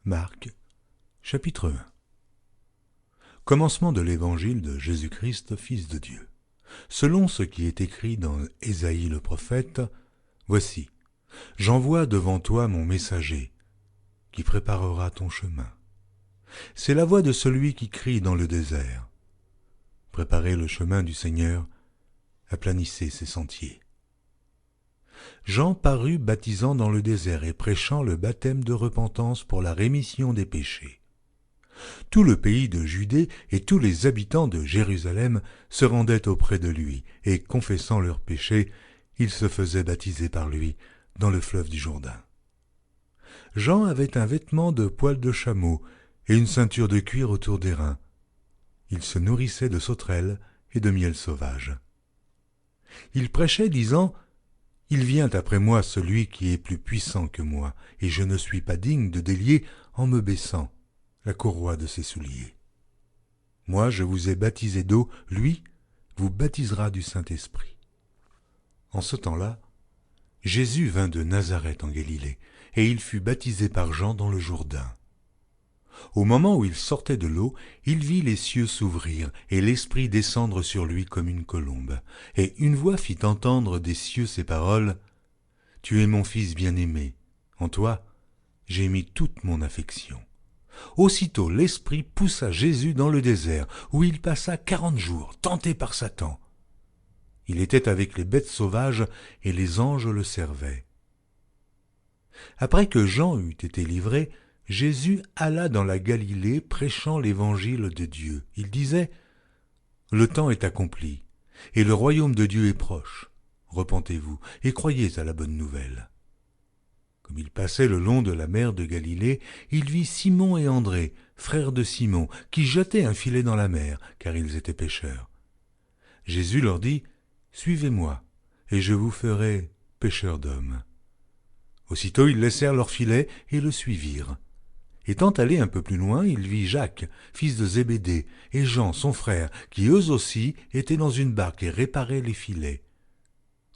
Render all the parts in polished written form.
Marc, chapitre 1. Commencement de l'évangile de Jésus-Christ, Fils de Dieu. Selon ce qui est écrit dans Ésaïe le prophète, « Voici, j'envoie devant toi mon messager, qui préparera ton chemin. C'est la voix de celui qui crie dans le désert. Préparez le chemin du Seigneur, aplanissez ses sentiers. » Jean parut baptisant dans le désert et prêchant le baptême de repentance pour la rémission des péchés. Tout le pays de Judée et tous les habitants de Jérusalem se rendaient auprès de lui, et confessant leurs péchés, ils se faisaient baptiser par lui dans le fleuve du Jourdain. Jean avait un vêtement de poil de chameau et une ceinture de cuir autour des reins. Il se nourrissait de sauterelles et de miel sauvage. Il prêchait, disant « Il vient après moi celui qui est plus puissant que moi, et je ne suis pas digne de délier en me baissant la courroie de ses souliers. Moi je vous ai baptisé d'eau, lui vous baptisera du Saint-Esprit. » En ce temps-là, Jésus vint de Nazareth en Galilée, et il fut baptisé par Jean dans le Jourdain. Au moment où il sortait de l'eau, il vit les cieux s'ouvrir et l'Esprit descendre sur lui comme une colombe. Et une voix fit entendre des cieux ces paroles : « Tu es mon Fils bien-aimé, en toi j'ai mis toute mon affection. » Aussitôt l'Esprit poussa Jésus dans le désert, où il passa 40 jours, tenté par Satan. Il était avec les bêtes sauvages, et les anges le servaient. Après que Jean eut été livré, Jésus alla dans la Galilée prêchant l'évangile de Dieu. Il disait : « Le temps est accompli, et le royaume de Dieu est proche. Repentez-vous et croyez à la bonne nouvelle. » Comme il passait le long de la mer de Galilée, il vit Simon et André, frères de Simon, qui jetaient un filet dans la mer, car ils étaient pêcheurs. Jésus leur dit : « Suivez-moi, et je vous ferai pêcheurs d'hommes. » Aussitôt ils laissèrent leur filet et le suivirent. Étant allé un peu plus loin, il vit Jacques, fils de Zébédée, et Jean, son frère, qui eux aussi étaient dans une barque et réparaient les filets.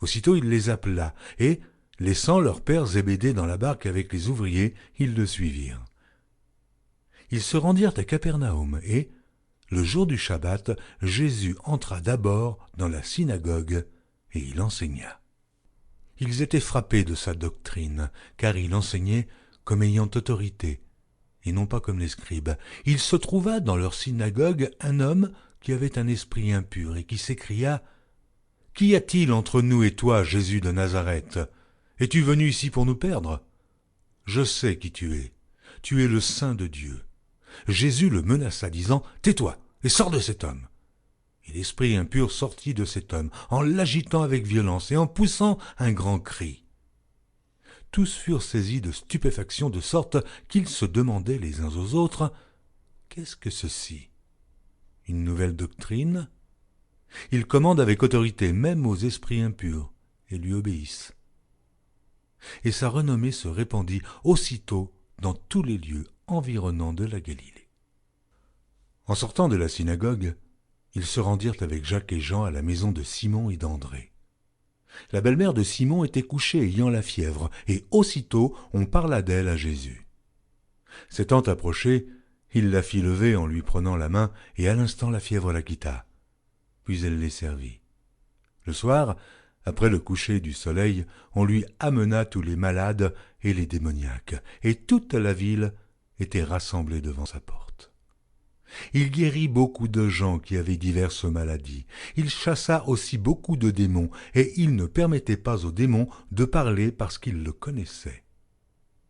Aussitôt il les appela, et, laissant leur père Zébédée dans la barque avec les ouvriers, ils le suivirent. Ils se rendirent à Capernaum, et, le jour du Shabbat, Jésus entra d'abord dans la synagogue, et il enseigna. Ils étaient frappés de sa doctrine, car il enseignait comme ayant autorité, et non pas comme les scribes. Il se trouva dans leur synagogue un homme qui avait un esprit impur, et qui s'écria : « Qu'y a-t-il entre nous et toi, Jésus de Nazareth ? Es-tu venu ici pour nous perdre ? Je sais qui tu es le Saint de Dieu. » Jésus le menaça, disant : « Tais-toi et sors de cet homme. » Et l'esprit impur sortit de cet homme, en l'agitant avec violence et en poussant un grand cri. Tous furent saisis de stupéfaction, de sorte qu'ils se demandaient les uns aux autres : « Qu'est-ce que ceci ? Une nouvelle doctrine ? » Il commande avec autorité même aux esprits impurs, et lui obéissent. Et sa renommée se répandit aussitôt dans tous les lieux environnants de la Galilée. En sortant de la synagogue, ils se rendirent avec Jacques et Jean à la maison de Simon et d'André. La belle-mère de Simon était couchée ayant la fièvre, et aussitôt on parla d'elle à Jésus. S'étant approché, il la fit lever en lui prenant la main, et à l'instant la fièvre la quitta. Puis elle les servit. Le soir, après le coucher du soleil, on lui amena tous les malades et les démoniaques, et toute la ville était rassemblée devant sa porte. Il guérit beaucoup de gens qui avaient diverses maladies. Il chassa aussi beaucoup de démons, et il ne permettait pas aux démons de parler parce qu'ils le connaissaient.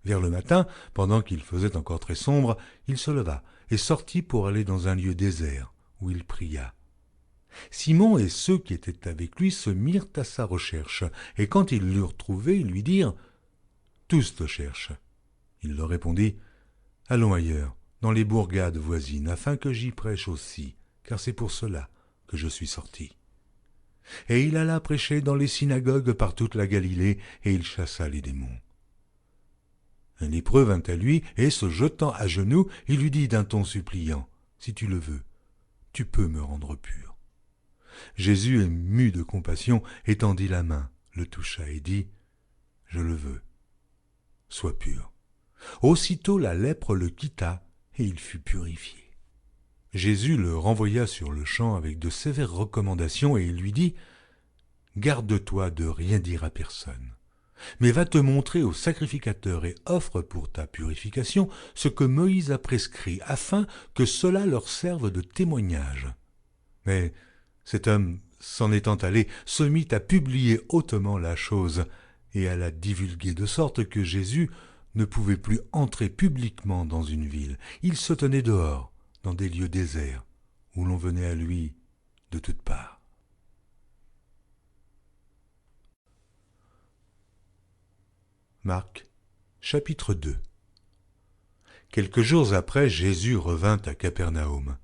Vers le matin, pendant qu'il faisait encore très sombre, il se leva et sortit pour aller dans un lieu désert, où il pria. Simon et ceux qui étaient avec lui se mirent à sa recherche, et quand ils l'eurent trouvé, ils lui dirent : « Tous te cherchent. » Il leur répondit : « Allons ailleurs, dans les bourgades voisines, afin que j'y prêche aussi, car c'est pour cela que je suis sorti. » Et il alla prêcher dans les synagogues par toute la Galilée, et il chassa les démons. Un lépreux vint à lui, et se jetant à genoux, il lui dit d'un ton suppliant : « Si tu le veux, tu peux me rendre pur. » Jésus, ému de compassion, étendit la main, le toucha et dit : « Je le veux, sois pur. » Aussitôt la lèpre le quitta, et il fut purifié. Jésus le renvoya sur le champ avec de sévères recommandations, et il lui dit « Garde-toi de rien dire à personne, mais va te montrer au sacrificateur et offre pour ta purification ce que Moïse a prescrit, afin que cela leur serve de témoignage. » Mais cet homme, s'en étant allé, se mit à publier hautement la chose et à la divulguer, de sorte que Jésus ne pouvait plus entrer publiquement dans une ville. Il se tenait dehors, dans des lieux déserts, où l'on venait à lui de toutes parts. Marc, chapitre 2. Quelques jours après, Jésus revint à Capernaum.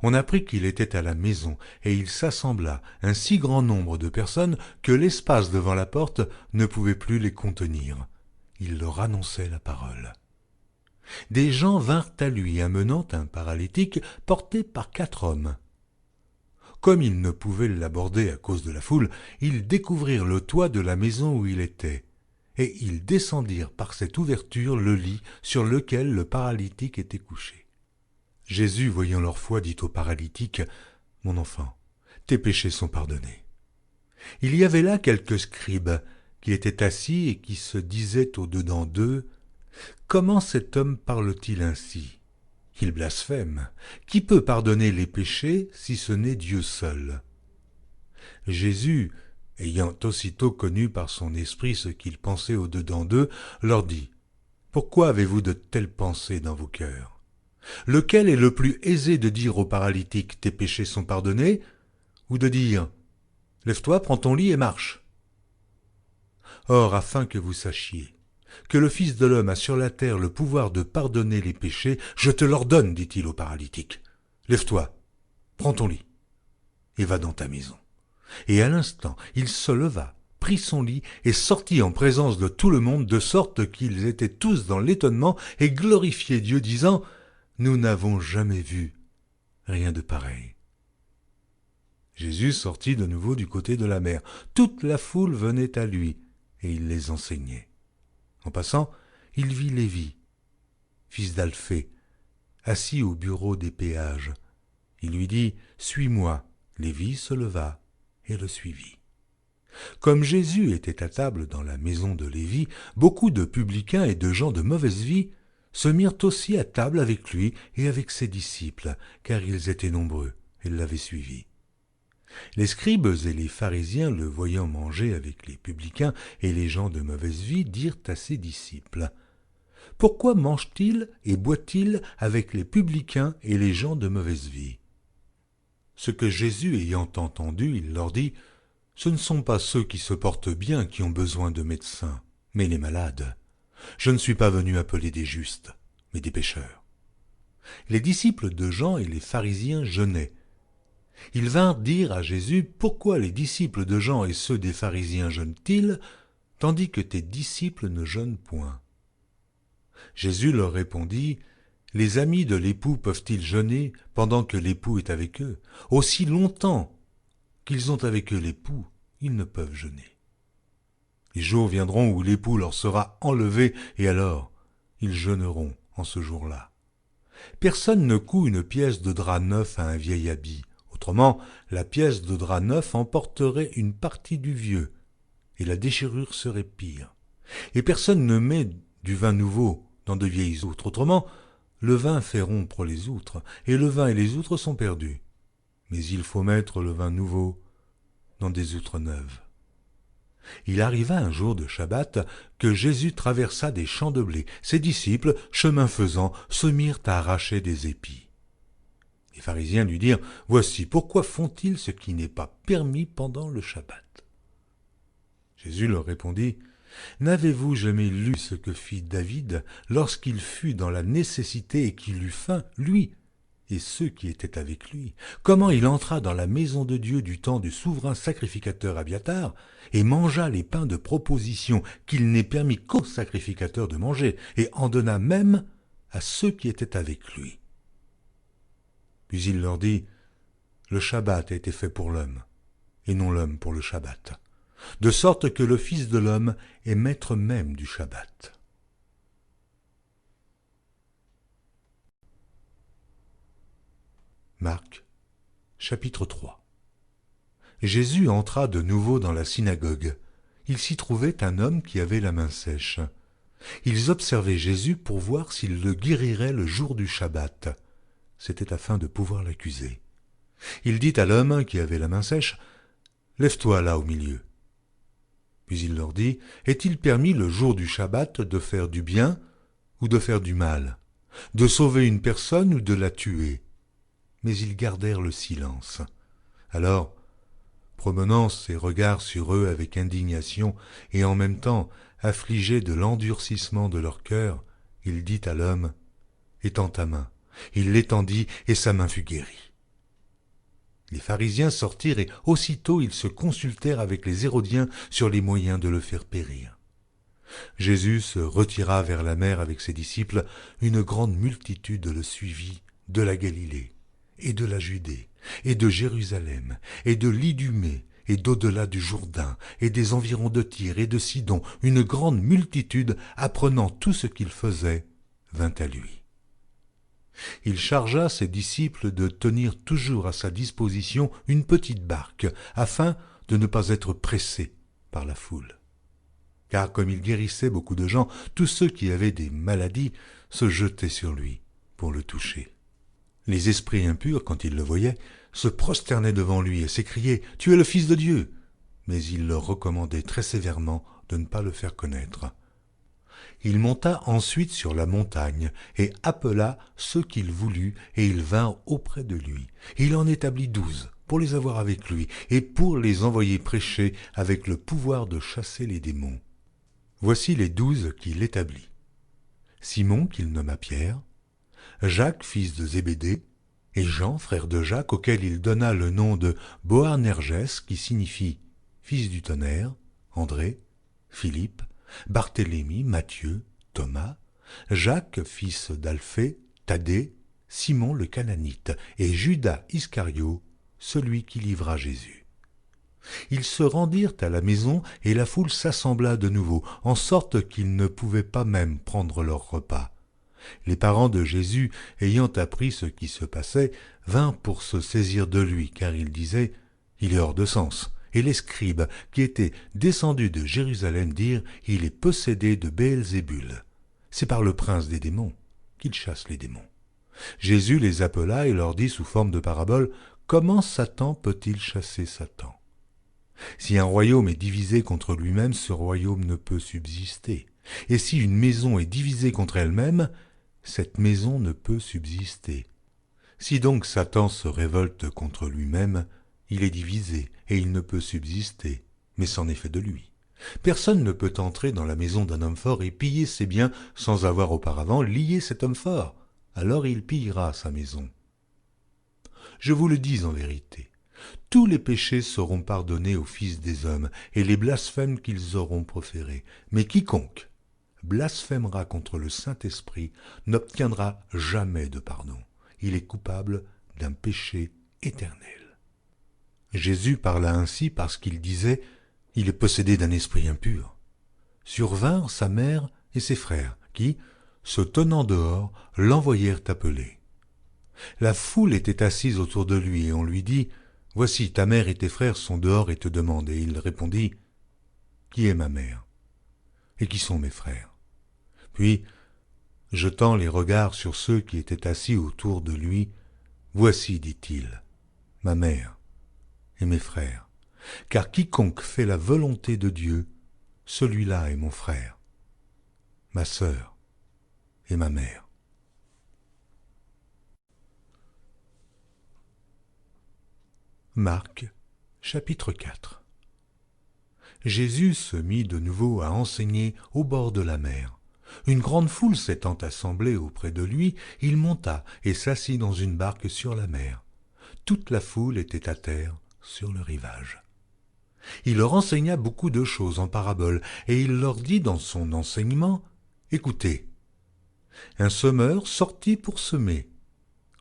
On apprit qu'il était à la maison, et il s'assembla un si grand nombre de personnes que l'espace devant la porte ne pouvait plus les contenir. Il leur annonçait la parole. Des gens vinrent à lui amenant un paralytique porté par 4 hommes. Comme ils ne pouvaient l'aborder à cause de la foule, ils découvrirent le toit de la maison où il était, et ils descendirent par cette ouverture le lit sur lequel le paralytique était couché. Jésus, voyant leur foi, dit au paralytique « Mon enfant, tes péchés sont pardonnés. » Il y avait là quelques scribes qui étaient assis et qui se disaient au-dedans d'eux « Comment cet homme parle-t-il ainsi ? Il blasphème. Qui peut pardonner les péchés si ce n'est Dieu seul ?» Jésus, ayant aussitôt connu par son esprit ce qu'ils pensaient au-dedans d'eux, leur dit « Pourquoi avez-vous de telles pensées dans vos cœurs ? Lequel est le plus aisé de dire au paralytique « Tes péchés sont pardonnés » ou de dire « Lève-toi, prends ton lit et marche » ? Or, afin que vous sachiez que le Fils de l'homme a sur la terre le pouvoir de pardonner les péchés, je te l'ordonne, dit-il au paralytique. Lève-toi, prends ton lit et va dans ta maison. Et à l'instant, il se leva, prit son lit et sortit en présence de tout le monde, de sorte qu'ils étaient tous dans l'étonnement et glorifiaient Dieu, disant « Nous n'avons jamais vu rien de pareil. » Jésus sortit de nouveau du côté de la mer. Toute la foule venait à lui, et il les enseignait. En passant, il vit Lévi, fils d'Alphée, assis au bureau des péages. Il lui dit « Suis-moi ». Lévi se leva et le suivit. Comme Jésus était à table dans la maison de Lévi, beaucoup de publicains et de gens de mauvaise vie se mirent aussi à table avec lui et avec ses disciples, car ils étaient nombreux et l'avaient suivi. Les scribes et les pharisiens, le voyant manger avec les publicains et les gens de mauvaise vie, dirent à ses disciples « Pourquoi mange-t-il et boit-il avec les publicains et les gens de mauvaise vie ?» Ce que Jésus ayant entendu, il leur dit « Ce ne sont pas ceux qui se portent bien qui ont besoin de médecins, mais les malades. Je ne suis pas venu appeler des justes, mais des pécheurs. » Les disciples de Jean et les pharisiens jeûnaient. Ils vinrent dire à Jésus « Pourquoi les disciples de Jean et ceux des pharisiens jeûnent-ils, tandis que tes disciples ne jeûnent point ?» Jésus leur répondit « Les amis de l'époux peuvent-ils jeûner pendant que l'époux est avec eux? Aussi longtemps qu'ils ont avec eux l'époux, ils ne peuvent jeûner. Les jours viendront où l'époux leur sera enlevé, et alors ils jeûneront en ce jour-là. Personne ne coud une pièce de drap neuf à un vieil habit. Autrement, la pièce de drap neuf emporterait une partie du vieux, et la déchirure serait pire. Et personne ne met du vin nouveau dans de vieilles outres. Autrement, le vin fait rompre les outres, et le vin et les outres sont perdus. Mais il faut mettre le vin nouveau dans des outres neuves. Il arriva un jour de Shabbat que Jésus traversa des champs de blé. Ses disciples, chemin faisant, se mirent à arracher des épis. Les pharisiens lui dirent « Voici, pourquoi font-ils ce qui n'est pas permis pendant le Shabbat ?» Jésus leur répondit « N'avez-vous jamais lu ce que fit David lorsqu'il fut dans la nécessité et qu'il eut faim, lui et ceux qui étaient avec lui, comment il entra dans la maison de Dieu du temps du souverain sacrificateur Abiatar et mangea les pains de proposition qu'il n'est permis qu'aux sacrificateurs de manger, et en donna même à ceux qui étaient avec lui. Puis il leur dit, le Shabbat a été fait pour l'homme, et non l'homme pour le Shabbat, de sorte que le Fils de l'homme est maître même du Shabbat. » Marc, chapitre 3. Jésus entra de nouveau dans la synagogue. Il s'y trouvait un homme qui avait la main sèche. Ils observaient Jésus pour voir s'il le guérirait le jour du Shabbat. C'était afin de pouvoir l'accuser. Il dit à l'homme qui avait la main sèche, « Lève-toi là au milieu. » Puis il leur dit, « Est-il permis le jour du Shabbat de faire du bien ou de faire du mal, de sauver une personne ou de la tuer ?» Mais ils gardèrent le silence. Alors, promenant ses regards sur eux avec indignation et en même temps affligé de l'endurcissement de leur cœur, il dit à l'homme, « Étends ta main. » Il l'étendit et sa main fut guérie. Les pharisiens sortirent et aussitôt ils se consultèrent avec les Hérodiens sur les moyens de le faire périr. Jésus se retira vers la mer avec ses disciples. Une grande multitude le suivit de la Galilée et de la Judée et de Jérusalem et de l'Idumée et d'au-delà du Jourdain et des environs de Tyr et de Sidon. Une grande multitude, apprenant tout ce qu'il faisait, vint à lui. Il chargea ses disciples de tenir toujours à sa disposition une petite barque, afin de ne pas être pressés par la foule. Car comme il guérissait beaucoup de gens, tous ceux qui avaient des maladies se jetaient sur lui pour le toucher. Les esprits impurs, quand ils le voyaient, se prosternaient devant lui et s'écriaient « Tu es le Fils de Dieu !» Mais il leur recommandait très sévèrement de ne pas le faire connaître. Il monta ensuite sur la montagne et appela ceux qu'il voulut, et ils vinrent auprès de lui. Il en établit 12 pour les avoir avec lui et pour les envoyer prêcher avec le pouvoir de chasser les démons. Voici les 12 qu'il établit. Simon, qu'il nomma Pierre, Jacques, fils de Zébédée, et Jean, frère de Jacques, auquel il donna le nom de Boanerges, qui signifie « fils du tonnerre », André, Philippe, Barthélemy, Matthieu, Thomas, Jacques, fils d'Alphée, Thaddée, Simon le Cananite, et Judas Iscario, celui qui livra Jésus. Ils se rendirent à la maison, et la foule s'assembla de nouveau, en sorte qu'ils ne pouvaient pas même prendre leur repas. Les parents de Jésus, ayant appris ce qui se passait, vinrent pour se saisir de lui, car ils disaient « Il est hors de sens ». Et les scribes, qui étaient descendus de Jérusalem, dirent « Il est possédé de Béelzébul. C'est par le prince des démons qu'il chasse les démons. » Jésus les appela et leur dit sous forme de parabole « Comment Satan peut-il chasser Satan? Si un royaume est divisé contre lui-même, ce royaume ne peut subsister. Et si une maison est divisée contre elle-même, cette maison ne peut subsister. Si donc Satan se révolte contre lui-même, il est divisé, et il ne peut subsister, mais c'en est fait de lui. Personne ne peut entrer dans la maison d'un homme fort et piller ses biens sans avoir auparavant lié cet homme fort. Alors il pillera sa maison. Je vous le dis en vérité, tous les péchés seront pardonnés aux fils des hommes, et les blasphèmes qu'ils auront proférés. Mais quiconque blasphémera contre le Saint-Esprit n'obtiendra jamais de pardon. Il est coupable d'un péché éternel. Jésus parla ainsi parce qu'il disait « Il est possédé d'un esprit impur ». Survinrent sa mère et ses frères, qui, se tenant dehors, l'envoyèrent appeler. La foule était assise autour de lui, et on lui dit « Voici, ta mère et tes frères sont dehors et te demandent. » Et il répondit « Qui est ma mère? Et qui sont mes frères ?» Puis, jetant les regards sur ceux qui étaient assis autour de lui, « Voici, dit-il, ma mère et mes frères, car quiconque fait la volonté de Dieu, celui-là est mon frère, ma sœur et ma mère. » Marc, chapitre 4. Jésus se mit de nouveau à enseigner au bord de la mer. Une grande foule s'étant assemblée auprès de lui, il monta et s'assit dans une barque sur la mer. Toute la foule était à terre sur le rivage. Il leur enseigna beaucoup de choses en paraboles, et il leur dit dans son enseignement, « Écoutez, un semeur sortit pour semer.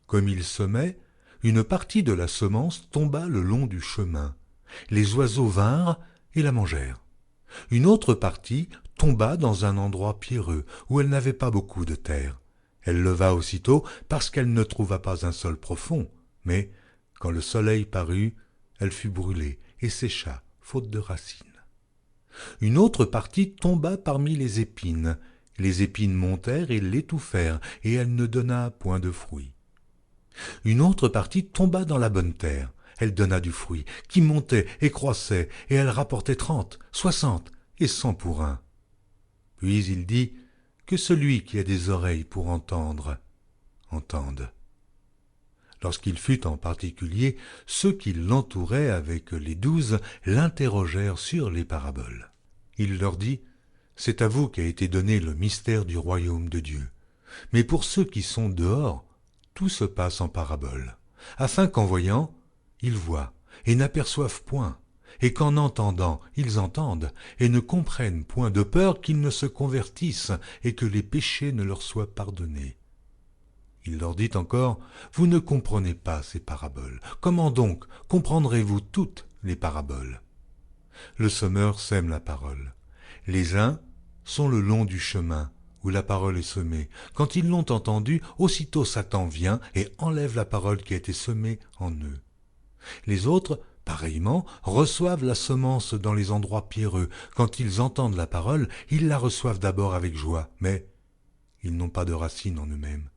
Comme il semait, une partie de la semence tomba le long du chemin. Les oiseaux vinrent et la mangèrent. Une autre partie tomba dans un endroit pierreux, où elle n'avait pas beaucoup de terre. Elle leva aussitôt parce qu'elle ne trouva pas un sol profond, Mais, quand le soleil parut, elle fut brûlée et sécha, faute de racines. Une autre partie tomba parmi les épines montèrent et l'étouffèrent, et elle ne donna point de fruit. Une autre partie tomba dans la bonne terre, elle donna du fruit, qui montait et croissait, et elle rapportait 30, 60 et 100 pour un. Puis il dit, que celui qui a des oreilles pour entendre, entende. Lorsqu'il fut en particulier, ceux qui l'entouraient avec les 12 l'interrogèrent sur les paraboles. Il leur dit, c'est à vous qu'a été donné le mystère du royaume de Dieu. Mais pour ceux qui sont dehors, tout se passe en paraboles, afin qu'en voyant, ils voient et n'aperçoivent point, et qu'en entendant, ils entendent et ne comprennent point, de peur qu'ils ne se convertissent et que les péchés ne leur soient pardonnés. Il leur dit encore, vous ne comprenez pas ces paraboles. Comment donc comprendrez-vous toutes les paraboles? Le semeur sème la parole. Les uns sont le long du chemin où la parole est semée. Quand ils l'ont entendue, aussitôt Satan vient et enlève la parole qui a été semée en eux. Les autres, pareillement, reçoivent la semence dans les endroits pierreux. Quand ils entendent la parole, ils la reçoivent d'abord avec joie, mais ils n'ont pas de racine en eux-mêmes.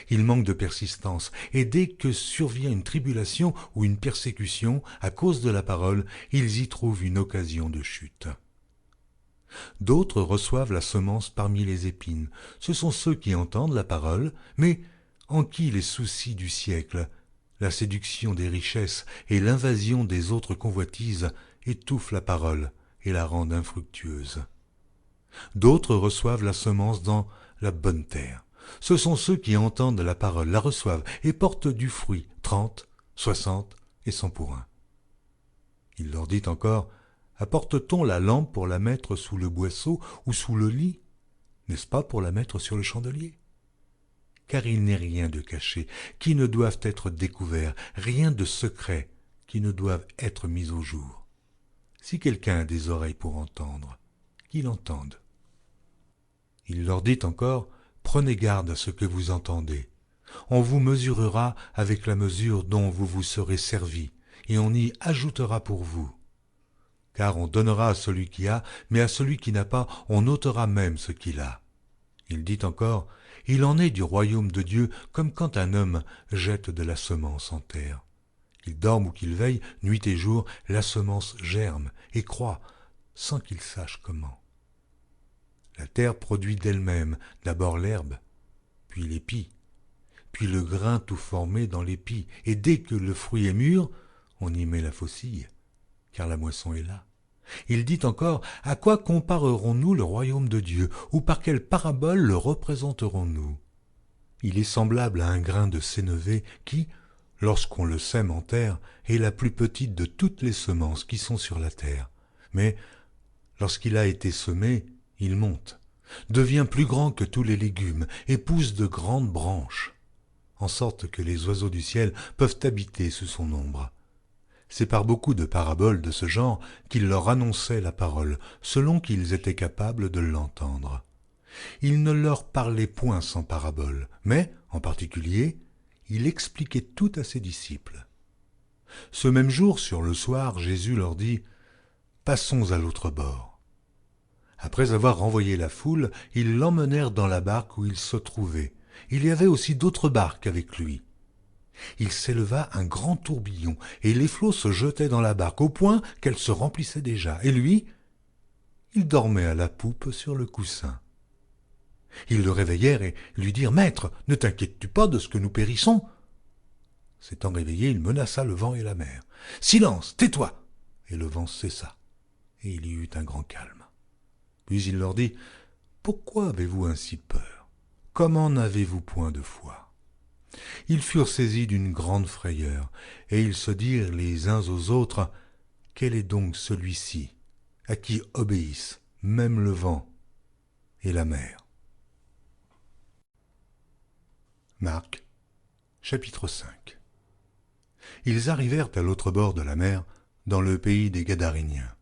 Ils manquent de persistance, et dès que survient une tribulation ou une persécution à cause de la parole, ils y trouvent une occasion de chute. D'autres reçoivent la semence parmi les épines. Ce sont ceux qui entendent la parole, mais en qui les soucis du siècle, la séduction des richesses et l'invasion des autres convoitises étouffent la parole et la rendent infructueuse. D'autres reçoivent la semence dans la bonne terre. Ce sont ceux qui entendent la parole, la reçoivent et portent du fruit, 30, 60 et 100 pour un. Il leur dit encore, apporte-t-on la lampe pour la mettre sous le boisseau ou sous le lit? N'est-ce pas pour la mettre sur le chandelier? Car il n'est rien de caché qui ne doive être découvert, rien de secret qui ne doive être mis au jour. Si quelqu'un a des oreilles pour entendre, qu'il entende. Il leur dit encore, prenez garde à ce que vous entendez. On vous mesurera avec la mesure dont vous vous serez servi, et on y ajoutera pour vous. Car on donnera à celui qui a, mais à celui qui n'a pas, on ôtera même ce qu'il a. Il dit encore, il en est du royaume de Dieu comme quand un homme jette de la semence en terre. Qu'il dorme ou qu'il veille, nuit et jour, la semence germe et croît, sans qu'il sache comment. La terre produit d'elle-même d'abord l'herbe, puis l'épi, puis le grain tout formé dans l'épi, et dès que le fruit est mûr, on y met la faucille, car la moisson est là. Il dit encore, à quoi comparerons-nous le royaume de Dieu, ou par quelle parabole le représenterons-nous? Il est semblable à un grain de sénévé qui, lorsqu'on le sème en terre, est la plus petite de toutes les semences qui sont sur la terre. Mais lorsqu'il a été semé, il monte, devient plus grand que tous les légumes et pousse de grandes branches, en sorte que les oiseaux du ciel peuvent habiter sous son ombre. C'est par beaucoup de paraboles de ce genre qu'il leur annonçait la parole, selon qu'ils étaient capables de l'entendre. Il ne leur parlait point sans paraboles, mais, en particulier, il expliquait tout à ses disciples. Ce même jour, sur le soir, Jésus leur dit « Passons à l'autre bord ». Après avoir renvoyé la foule, ils l'emmenèrent dans la barque où il se trouvait. Il y avait aussi d'autres barques avec lui. Il s'éleva un grand tourbillon, et les flots se jetaient dans la barque, au point qu'elle se remplissait déjà. Et lui, il dormait à la poupe sur le coussin. Ils le réveillèrent et lui dirent « Maître, ne t'inquiètes-tu pas de ce que nous périssons ?» S'étant réveillé, il menaça le vent et la mer. « Silence, tais-toi !» Et le vent cessa, et il y eut un grand calme. Puis il leur dit « Pourquoi avez-vous ainsi peur? Comment n'avez-vous point de foi ?» Ils furent saisis d'une grande frayeur, et ils se dirent les uns aux autres « Quel est donc celui-ci, à qui obéissent même le vent et la mer ?» Marc, chapitre 5. Ils arrivèrent à l'autre bord de la mer, dans le pays des Gadaréniens.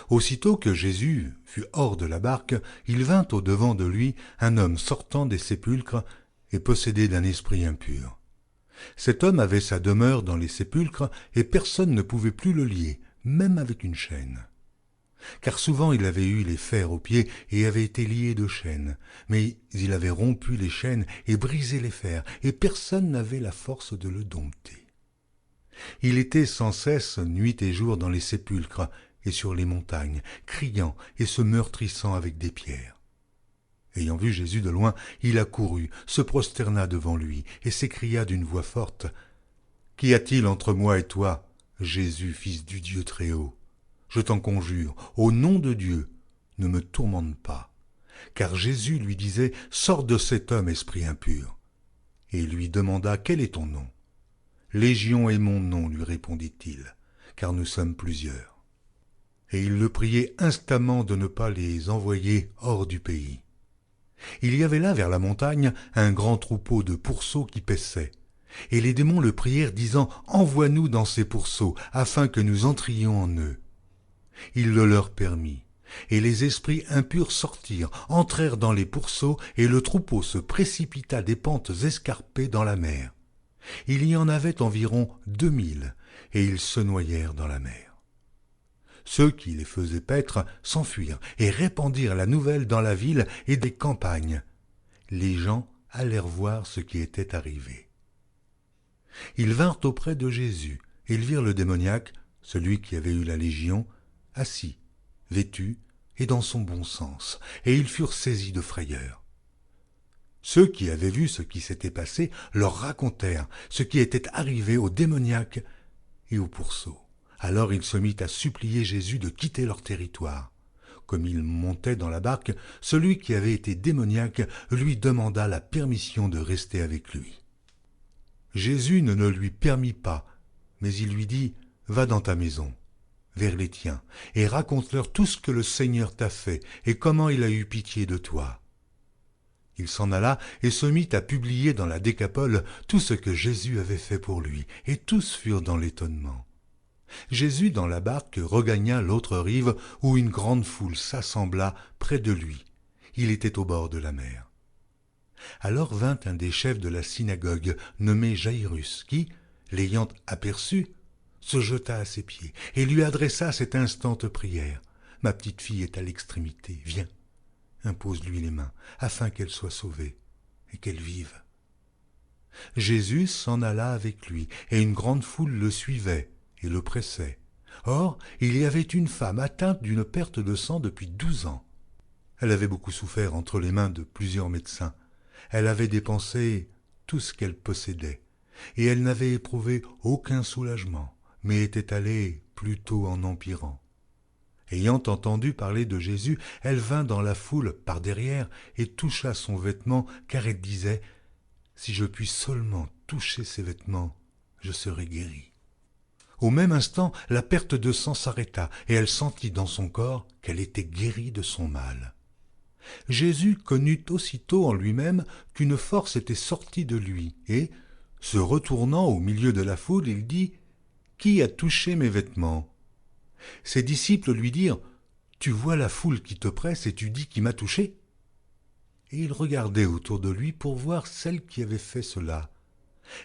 Aussitôt que Jésus fut hors de la barque, il vint au-devant de lui un homme sortant des sépulcres et possédé d'un esprit impur. Cet homme avait sa demeure dans les sépulcres, et personne ne pouvait plus le lier, même avec une chaîne. Car souvent il avait eu les fers aux pieds et avait été lié de chaînes, mais il avait rompu les chaînes et brisé les fers, et personne n'avait la force de le dompter. Il était sans cesse nuit et jour dans les sépulcres et sur les montagnes, criant et se meurtrissant avec des pierres. Ayant vu Jésus de loin, il accourut, se prosterna devant lui et s'écria d'une voix forte : « Qu'y a-t-il entre moi et toi, Jésus, fils du Dieu Très-Haut ? Je t'en conjure, au nom de Dieu, ne me tourmente pas. » Car Jésus lui disait : « Sors de cet homme, esprit impur. » Et il lui demanda : « Quel est ton nom ? » ?»« Légion est mon nom, lui répondit-il, car nous sommes plusieurs. » Et il le priait instamment de ne pas les envoyer hors du pays. Il y avait là, vers la montagne, un grand troupeau de pourceaux qui paissaient. Et les démons le prièrent, disant : « Envoie-nous dans ces pourceaux, afin que nous entrions en eux. » Il le leur permit. Et les esprits impurs sortirent, entrèrent dans les pourceaux, et le troupeau se précipita des pentes escarpées dans la mer. Il y en avait environ 2000, et ils se noyèrent dans la mer. Ceux qui les faisaient paître s'enfuirent et répandirent la nouvelle dans la ville et des campagnes. Les gens allèrent voir ce qui était arrivé. Ils vinrent auprès de Jésus, et ils virent le démoniaque, celui qui avait eu la légion, assis, vêtu et dans son bon sens, et ils furent saisis de frayeur. Ceux qui avaient vu ce qui s'était passé leur racontèrent ce qui était arrivé au démoniaque et au pourceau. Alors il se mit à supplier Jésus de quitter leur territoire. Comme il montait dans la barque, celui qui avait été démoniaque lui demanda la permission de rester avec lui. Jésus ne le lui permit pas, mais il lui dit : « Va dans ta maison, vers les tiens, et raconte-leur tout ce que le Seigneur t'a fait et comment il a eu pitié de toi. » Il s'en alla et se mit à publier dans la Décapole tout ce que Jésus avait fait pour lui, et tous furent dans l'étonnement. Jésus, dans la barque, regagna l'autre rive où une grande foule s'assembla près de lui. Il était au bord de la mer. Alors vint un des chefs de la synagogue, nommé Jaïrus, qui, l'ayant aperçu, se jeta à ses pieds et lui adressa cette instante prière : « Ma petite fille est à l'extrémité, viens, impose-lui les mains, afin qu'elle soit sauvée et qu'elle vive. » Jésus s'en alla avec lui, et une grande foule le suivait et le pressait. Or, il y avait une femme atteinte d'une perte de sang depuis 12 ans. Elle avait beaucoup souffert entre les mains de plusieurs médecins. Elle avait dépensé tout ce qu'elle possédait, et elle n'avait éprouvé aucun soulagement, mais était allée plutôt en empirant. Ayant entendu parler de Jésus, elle vint dans la foule par derrière et toucha son vêtement, car elle disait : « Si je puis seulement toucher ses vêtements, je serai guérie. » Au même instant, la perte de sang s'arrêta, et elle sentit dans son corps qu'elle était guérie de son mal. Jésus connut aussitôt en lui-même qu'une force était sortie de lui, et, se retournant au milieu de la foule, il dit : « Qui a touché mes vêtements ?» Ses disciples lui dirent : « Tu vois la foule qui te presse et tu dis qui m'a touché ?» Et il regardait autour de lui pour voir celle qui avait fait cela.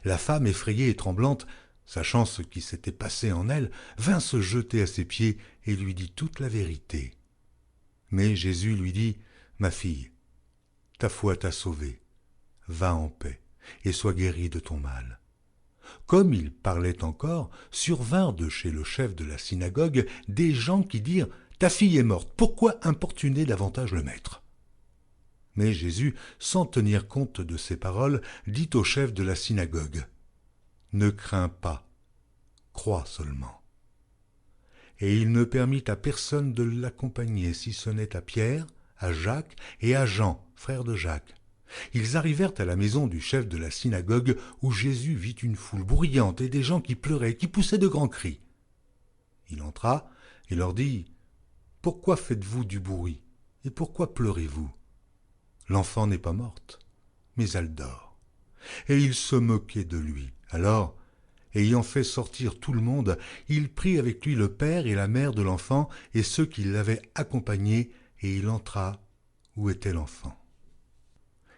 La femme, effrayée et tremblante, sachant ce qui s'était passé en elle, vint se jeter à ses pieds et lui dit toute la vérité. Mais Jésus lui dit : « Ma fille, ta foi t'a sauvée. Va en paix et sois guérie de ton mal. » Comme il parlait encore, survinrent de chez le chef de la synagogue des gens qui dirent : « Ta fille est morte, pourquoi importuner davantage le maître ?» Mais Jésus, sans tenir compte de ces paroles, dit au chef de la synagogue : « Ne crains pas, crois seulement. » Et il ne permit à personne de l'accompagner, si ce n'est à Pierre, à Jacques et à Jean, frère de Jacques. Ils arrivèrent à la maison du chef de la synagogue, où Jésus vit une foule bruyante et des gens qui pleuraient, qui poussaient de grands cris. Il entra et leur dit : « Pourquoi faites-vous du bruit et pourquoi pleurez-vous ? L'enfant n'est pas morte, mais elle dort. » Et ils se moquaient de lui. Alors, ayant fait sortir tout le monde, il prit avec lui le père et la mère de l'enfant et ceux qui l'avaient accompagné, et il entra où était l'enfant.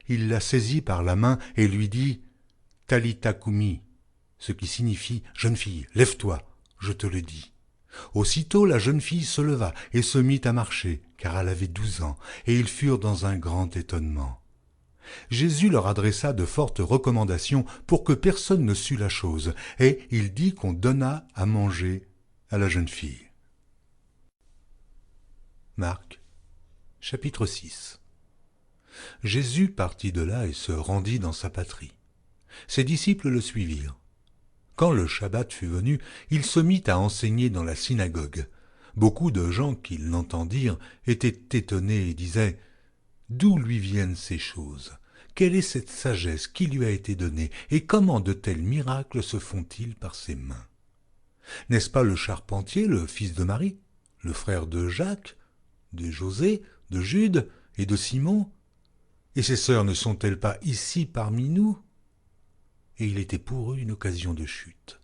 Il la saisit par la main et lui dit : « Talitha Koumi, ce qui signifie « Jeune fille, lève-toi, je te le dis ». Aussitôt la jeune fille se leva et se mit à marcher, car elle avait 12 ans, et ils furent dans un grand étonnement. Jésus leur adressa de fortes recommandations pour que personne ne sût la chose, et il dit qu'on donna à manger à la jeune fille. Marc, chapitre 6. Jésus partit de là et se rendit dans sa patrie. Ses disciples le suivirent. Quand le Shabbat fut venu, il se mit à enseigner dans la synagogue. Beaucoup de gens qui l'entendirent étaient étonnés et disaient « D'où lui viennent ces choses ? Quelle est cette sagesse qui lui a été donnée et comment de tels miracles se font-ils par ses mains ? N'est-ce pas le charpentier, le fils de Marie, le frère de Jacques, de José, de Jude et de Simon ? Et ses sœurs ne sont-elles pas ici parmi nous ?» Et il était pour eux une occasion de chute.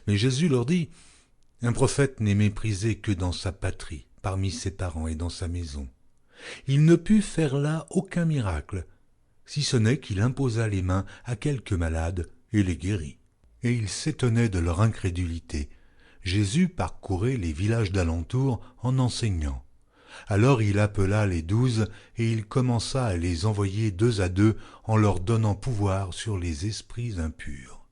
Mais Jésus leur dit, « Un prophète n'est méprisé que dans sa patrie, parmi ses parents et dans sa maison. Il ne put faire là aucun miracle, si ce n'est qu'il imposa les mains à quelques malades et les guérit. » Et ils s'étonnaient de leur incrédulité. Jésus parcourait les villages d'alentour en enseignant. Alors il appela les 12 et il commença à les envoyer 2 à 2 en leur donnant pouvoir sur les esprits impurs.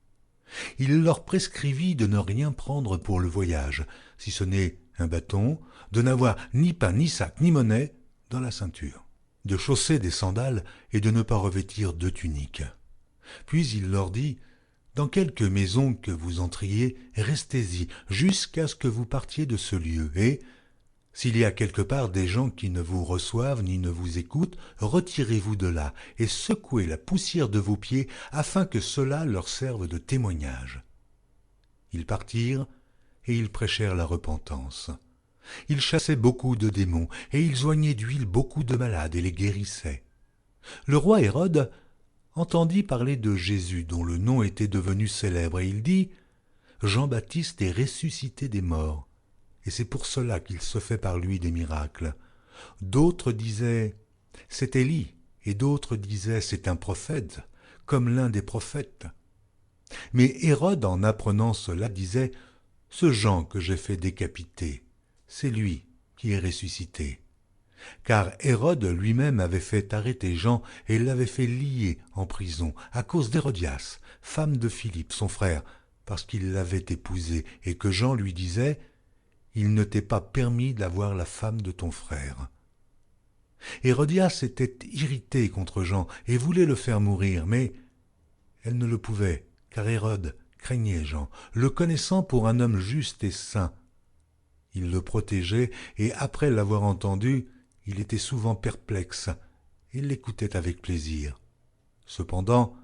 Il leur prescrivit de ne rien prendre pour le voyage, si ce n'est un bâton, de n'avoir ni pain, ni sac, ni monnaie dans la ceinture, de chausser des sandales et de ne pas revêtir de tunique. Puis il leur dit, « Dans quelque maison que vous entriez, restez-y jusqu'à ce que vous partiez de ce lieu, et s'il y a quelque part des gens qui ne vous reçoivent ni ne vous écoutent, retirez-vous de là et secouez la poussière de vos pieds afin que cela leur serve de témoignage. » Ils partirent et ils prêchèrent la repentance. Ils chassaient beaucoup de démons et ils oignaient d'huile beaucoup de malades et les guérissaient. Le roi Hérode entendit parler de Jésus dont le nom était devenu célèbre et il dit « Jean-Baptiste est ressuscité des morts. » Et c'est pour cela qu'il se fait par lui des miracles. D'autres disaient « C'est Élie » et d'autres disaient « C'est un prophète, comme l'un des prophètes. » Mais Hérode, en apprenant cela, disait « Ce Jean que j'ai fait décapiter, c'est lui qui est ressuscité. » Car Hérode lui-même avait fait arrêter Jean et l'avait fait lier en prison à cause d'Hérodias, femme de Philippe, son frère, parce qu'il l'avait épousée et que Jean lui disait « Il ne t'est pas permis d'avoir la femme de ton frère. » Hérodias était irritée contre Jean et voulait le faire mourir, mais elle ne le pouvait, car Hérode craignait Jean, le connaissant pour un homme juste et saint. Il le protégeait et après l'avoir entendu, il était souvent perplexe et l'écoutait avec plaisir. Cependant,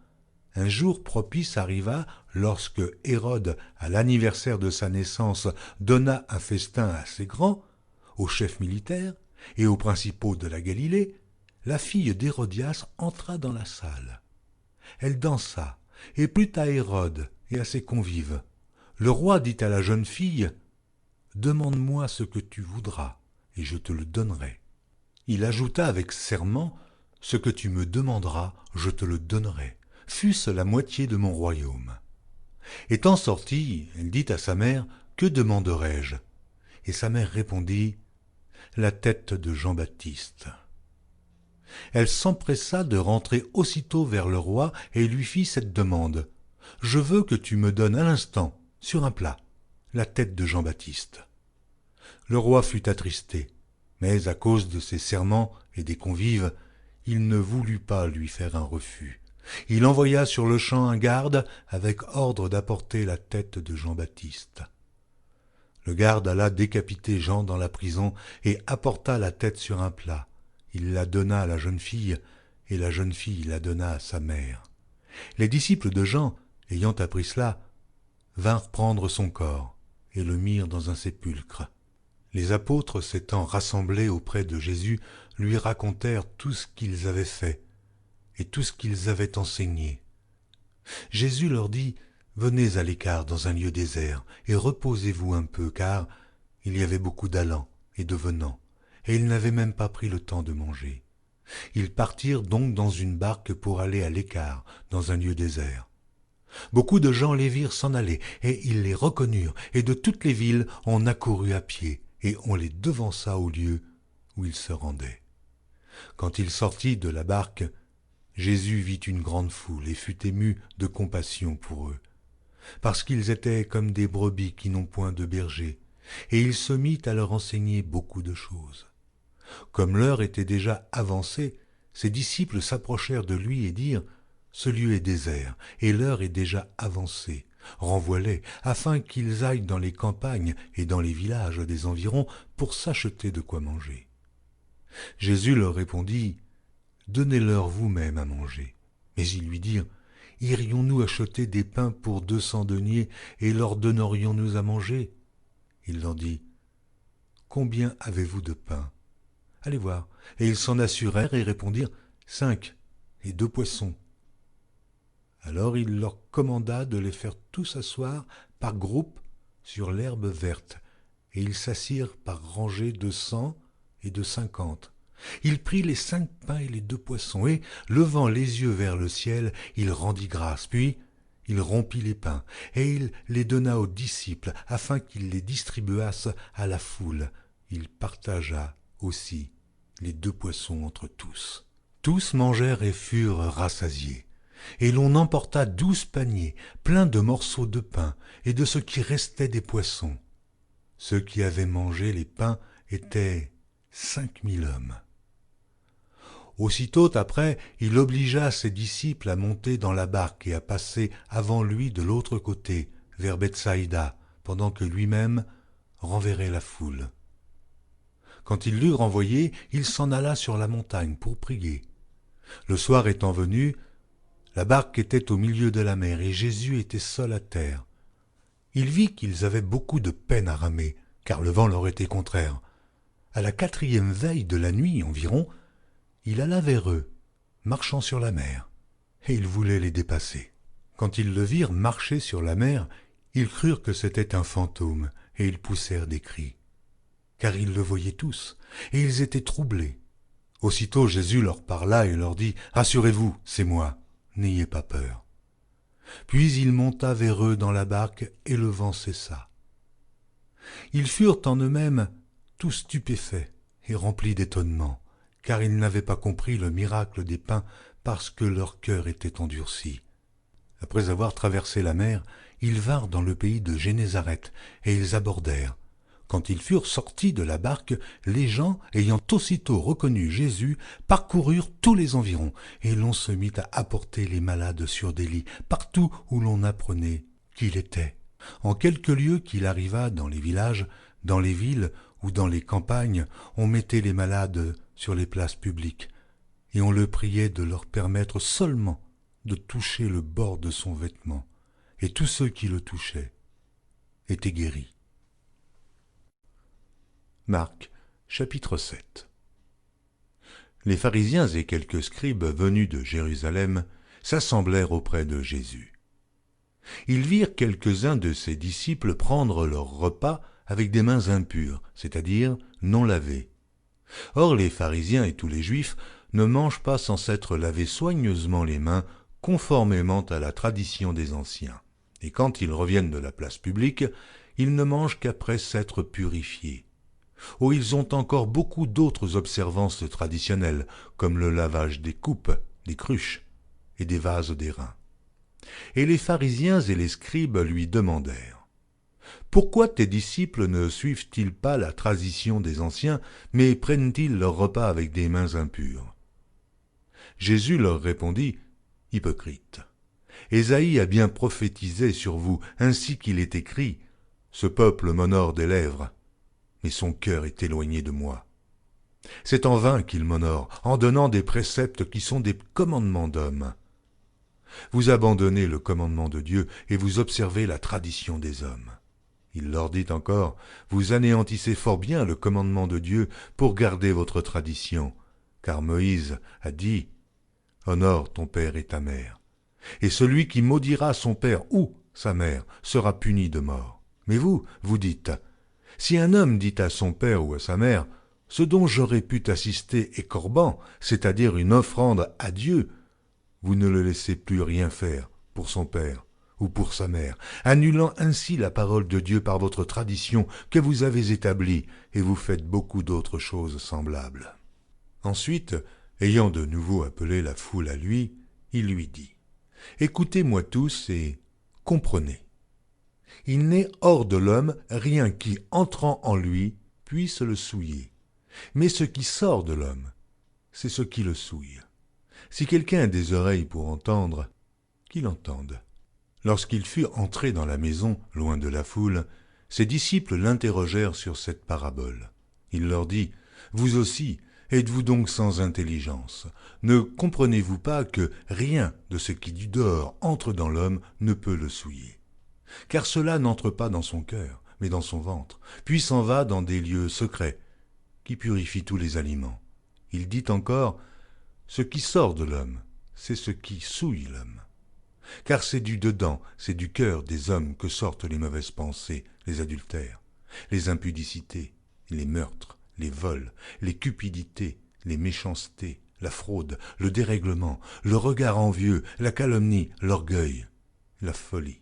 un jour propice arriva lorsque Hérode, à l'anniversaire de sa naissance, donna un festin assez grand aux chefs militaires et aux principaux de la Galilée. La fille d'Hérodias entra dans la salle. Elle dansa et plut à Hérode et à ses convives. Le roi dit à la jeune fille « Demande-moi ce que tu voudras, et je te le donnerai. » Il ajouta avec serment « Ce que tu me demanderas, je te le donnerai. Fût-ce la moitié de mon royaume. » Étant sortie, elle dit à sa mère, « Que demanderai-je » Et sa mère répondit, « La tête de Jean-Baptiste. » Elle s'empressa de rentrer aussitôt vers le roi et lui fit cette demande, « Je veux que tu me donnes à l'instant, sur un plat, la tête de Jean-Baptiste. » Le roi fut attristé, mais à cause de ses serments et des convives, il ne voulut pas lui faire un refus. Il envoya sur-le-champ un garde avec ordre d'apporter la tête de Jean-Baptiste. Le garde alla décapiter Jean dans la prison et apporta la tête sur un plat. Il la donna à la jeune fille, et la jeune fille la donna à sa mère. Les disciples de Jean, ayant appris cela, vinrent prendre son corps et le mirent dans un sépulcre. Les apôtres s'étant rassemblés auprès de Jésus, lui racontèrent tout ce qu'ils avaient fait et tout ce qu'ils avaient enseigné. Jésus leur dit, « Venez à l'écart dans un lieu désert et reposez-vous un peu, car il y avait beaucoup d'allants et de venants, et ils n'avaient même pas pris le temps de manger. » Ils partirent donc dans une barque pour aller à l'écart, dans un lieu désert. Beaucoup de gens les virent s'en aller, et ils les reconnurent, et de toutes les villes on accourut à pied, et on les devança au lieu où ils se rendaient. Quand il sortit de la barque, Jésus vit une grande foule et fut ému de compassion pour eux, parce qu'ils étaient comme des brebis qui n'ont point de berger, et il se mit à leur enseigner beaucoup de choses. Comme l'heure était déjà avancée, ses disciples s'approchèrent de lui et dirent « Ce lieu est désert, et l'heure est déjà avancée. Renvoie-les, afin qu'ils aillent dans les campagnes et dans les villages des environs pour s'acheter de quoi manger. » Jésus leur répondit « Donnez-leur vous-même à manger. » Mais ils lui dirent « Irions-nous acheter des pains pour 200 deniers et leur donnerions-nous à manger ?» Il leur dit « Combien avez-vous de pain ? Allez voir. » Et ils s'en assurèrent et répondirent « 5 et 2 poissons. » Alors il leur commanda de les faire tous asseoir par groupes sur l'herbe verte, et ils s'assirent par rangées de 100 et de 50. Il prit les 5 pains et les 2 poissons, et, levant les yeux vers le ciel, il rendit grâce. Puis il rompit les pains, et il les donna aux disciples, afin qu'ils les distribuassent à la foule. Il partagea aussi les 2 poissons entre tous. Tous mangèrent et furent rassasiés. Et l'on emporta 12 paniers, pleins de morceaux de pain et de ce qui restait des poissons. Ceux qui avaient mangé les pains étaient 5000 hommes. Aussitôt après, il obligea ses disciples à monter dans la barque et à passer avant lui de l'autre côté, vers Bethsaïda, pendant que lui-même renverrait la foule. Quand il l'eut renvoyé, il s'en alla sur la montagne pour prier. Le soir étant venu, la barque était au milieu de la mer et Jésus était seul à terre. Il vit qu'ils avaient beaucoup de peine à ramer, car le vent leur était contraire. À la 4e veille de la nuit environ, il alla vers eux, marchant sur la mer, et il voulait les dépasser. Quand ils le virent marcher sur la mer, ils crurent que c'était un fantôme, et ils poussèrent des cris. Car ils le voyaient tous, et ils étaient troublés. Aussitôt Jésus leur parla et leur dit « Rassurez-vous, c'est moi. N'ayez pas peur. » Puis il monta vers eux dans la barque, et le vent cessa. Ils furent en eux-mêmes tous stupéfaits et remplis d'étonnement, car ils n'avaient pas compris le miracle des pains parce que leur cœur était endurci. Après avoir traversé la mer, ils vinrent dans le pays de Génézareth, et ils abordèrent. Quand ils furent sortis de la barque, les gens, ayant aussitôt reconnu Jésus, parcoururent tous les environs, et l'on se mit à apporter les malades sur des lits, partout où l'on apprenait qu'il était. En quelques lieues qu'il arriva dans les villages, dans les villes ou dans les campagnes, on mettait les malades sur les places publiques, et on le priait de leur permettre seulement de toucher le bord de son vêtement, et tous ceux qui le touchaient étaient guéris. Marc, chapitre 7. Les pharisiens et quelques scribes venus de Jérusalem s'assemblèrent auprès de Jésus. Ils virent quelques-uns de ses disciples prendre leur repas avec des mains impures, c'est-à-dire non lavées. Or les pharisiens et tous les juifs ne mangent pas sans s'être lavés soigneusement les mains, conformément à la tradition des anciens. Et quand ils reviennent de la place publique, ils ne mangent qu'après s'être purifiés. Oh, ils ont encore beaucoup d'autres observances traditionnelles, comme le lavage des coupes, des cruches et des vases d'airain. Et les pharisiens et les scribes lui demandèrent « Pourquoi tes disciples ne suivent-ils pas la tradition des anciens, mais prennent-ils leur repas avec des mains impures ?» Jésus leur répondit « Hypocrites, Ésaïe a bien prophétisé sur vous, ainsi qu'il est écrit « Ce peuple m'honore des lèvres, mais son cœur est éloigné de moi. » C'est en vain qu'il m'honore, en donnant des préceptes qui sont des commandements d'hommes. Vous abandonnez le commandement de Dieu et vous observez la tradition des hommes. Il leur dit encore, vous anéantissez fort bien le commandement de Dieu pour garder votre tradition, car Moïse a dit, honore ton père et ta mère. Et celui qui maudira son père ou sa mère sera puni de mort. Mais vous, vous dites, si un homme dit à son père ou à sa mère, ce dont j'aurais pu t'assister est corban, c'est-à-dire une offrande à Dieu, vous ne le laissez plus rien faire pour son père ou pour sa mère, annulant ainsi la parole de Dieu par votre tradition que vous avez établie, et vous faites beaucoup d'autres choses semblables. » Ensuite, ayant de nouveau appelé la foule à lui, il lui dit, « Écoutez-moi tous et comprenez. Il n'est hors de l'homme rien qui, entrant en lui, puisse le souiller. Mais ce qui sort de l'homme, c'est ce qui le souille. Si quelqu'un a des oreilles pour entendre, qu'il entende. » Lorsqu'il fut entré dans la maison, loin de la foule, ses disciples l'interrogèrent sur cette parabole. Il leur dit, « Vous aussi, êtes-vous donc sans intelligence? Ne comprenez-vous pas que rien de ce qui du dehors entre dans l'homme ne peut le souiller? Car cela n'entre pas dans son cœur, mais dans son ventre, puis s'en va dans des lieux secrets, qui purifient tous les aliments. » Il dit encore, « Ce qui sort de l'homme, c'est ce qui souille l'homme. Car c'est du dedans, c'est du cœur des hommes que sortent les mauvaises pensées, les adultères, les impudicités, les meurtres, les vols, les cupidités, les méchancetés, la fraude, le dérèglement, le regard envieux, la calomnie, l'orgueil, la folie.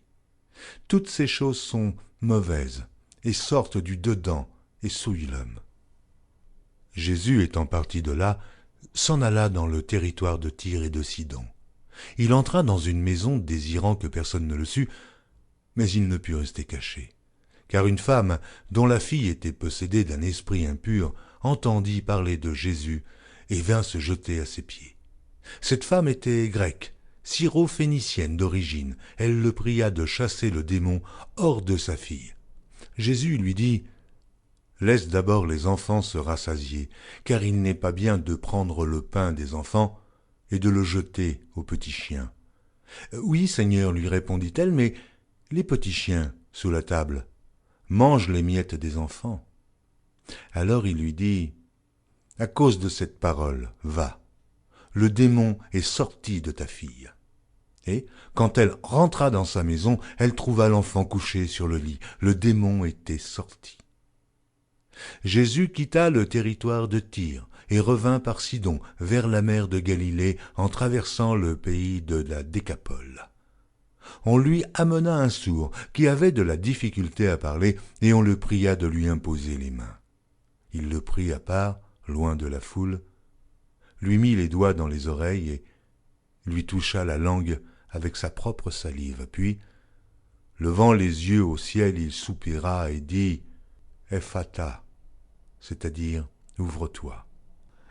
Toutes ces choses sont mauvaises et sortent du dedans et souillent l'homme. » Jésus, étant parti de là, s'en alla dans le territoire de Tyr et de Sidon. Il entra dans une maison désirant que personne ne le sût, mais il ne put rester caché. Car une femme, dont la fille était possédée d'un esprit impur, entendit parler de Jésus et vint se jeter à ses pieds. Cette femme était grecque, syro-phénicienne d'origine. Elle le pria de chasser le démon hors de sa fille. Jésus lui dit, « Laisse d'abord les enfants se rassasier, car il n'est pas bien de prendre le pain des enfants et de le jeter aux petits chiens. »« Oui, Seigneur, lui répondit-elle, mais les petits chiens, sous la table, mangent les miettes des enfants. » Alors il lui dit, « À cause de cette parole, va, le démon est sorti de ta fille. » Et, quand elle rentra dans sa maison, elle trouva l'enfant couché sur le lit. Le démon était sorti. Jésus quitta le territoire de Tyr et revint par Sidon vers la mer de Galilée en traversant le pays de la Décapole. On lui amena un sourd qui avait de la difficulté à parler et on le pria de lui imposer les mains. Il le prit à part, loin de la foule, lui mit les doigts dans les oreilles et lui toucha la langue avec sa propre salive. Puis, levant les yeux au ciel, il soupira et dit « Ephata », c'est-à-dire « Ouvre-toi ».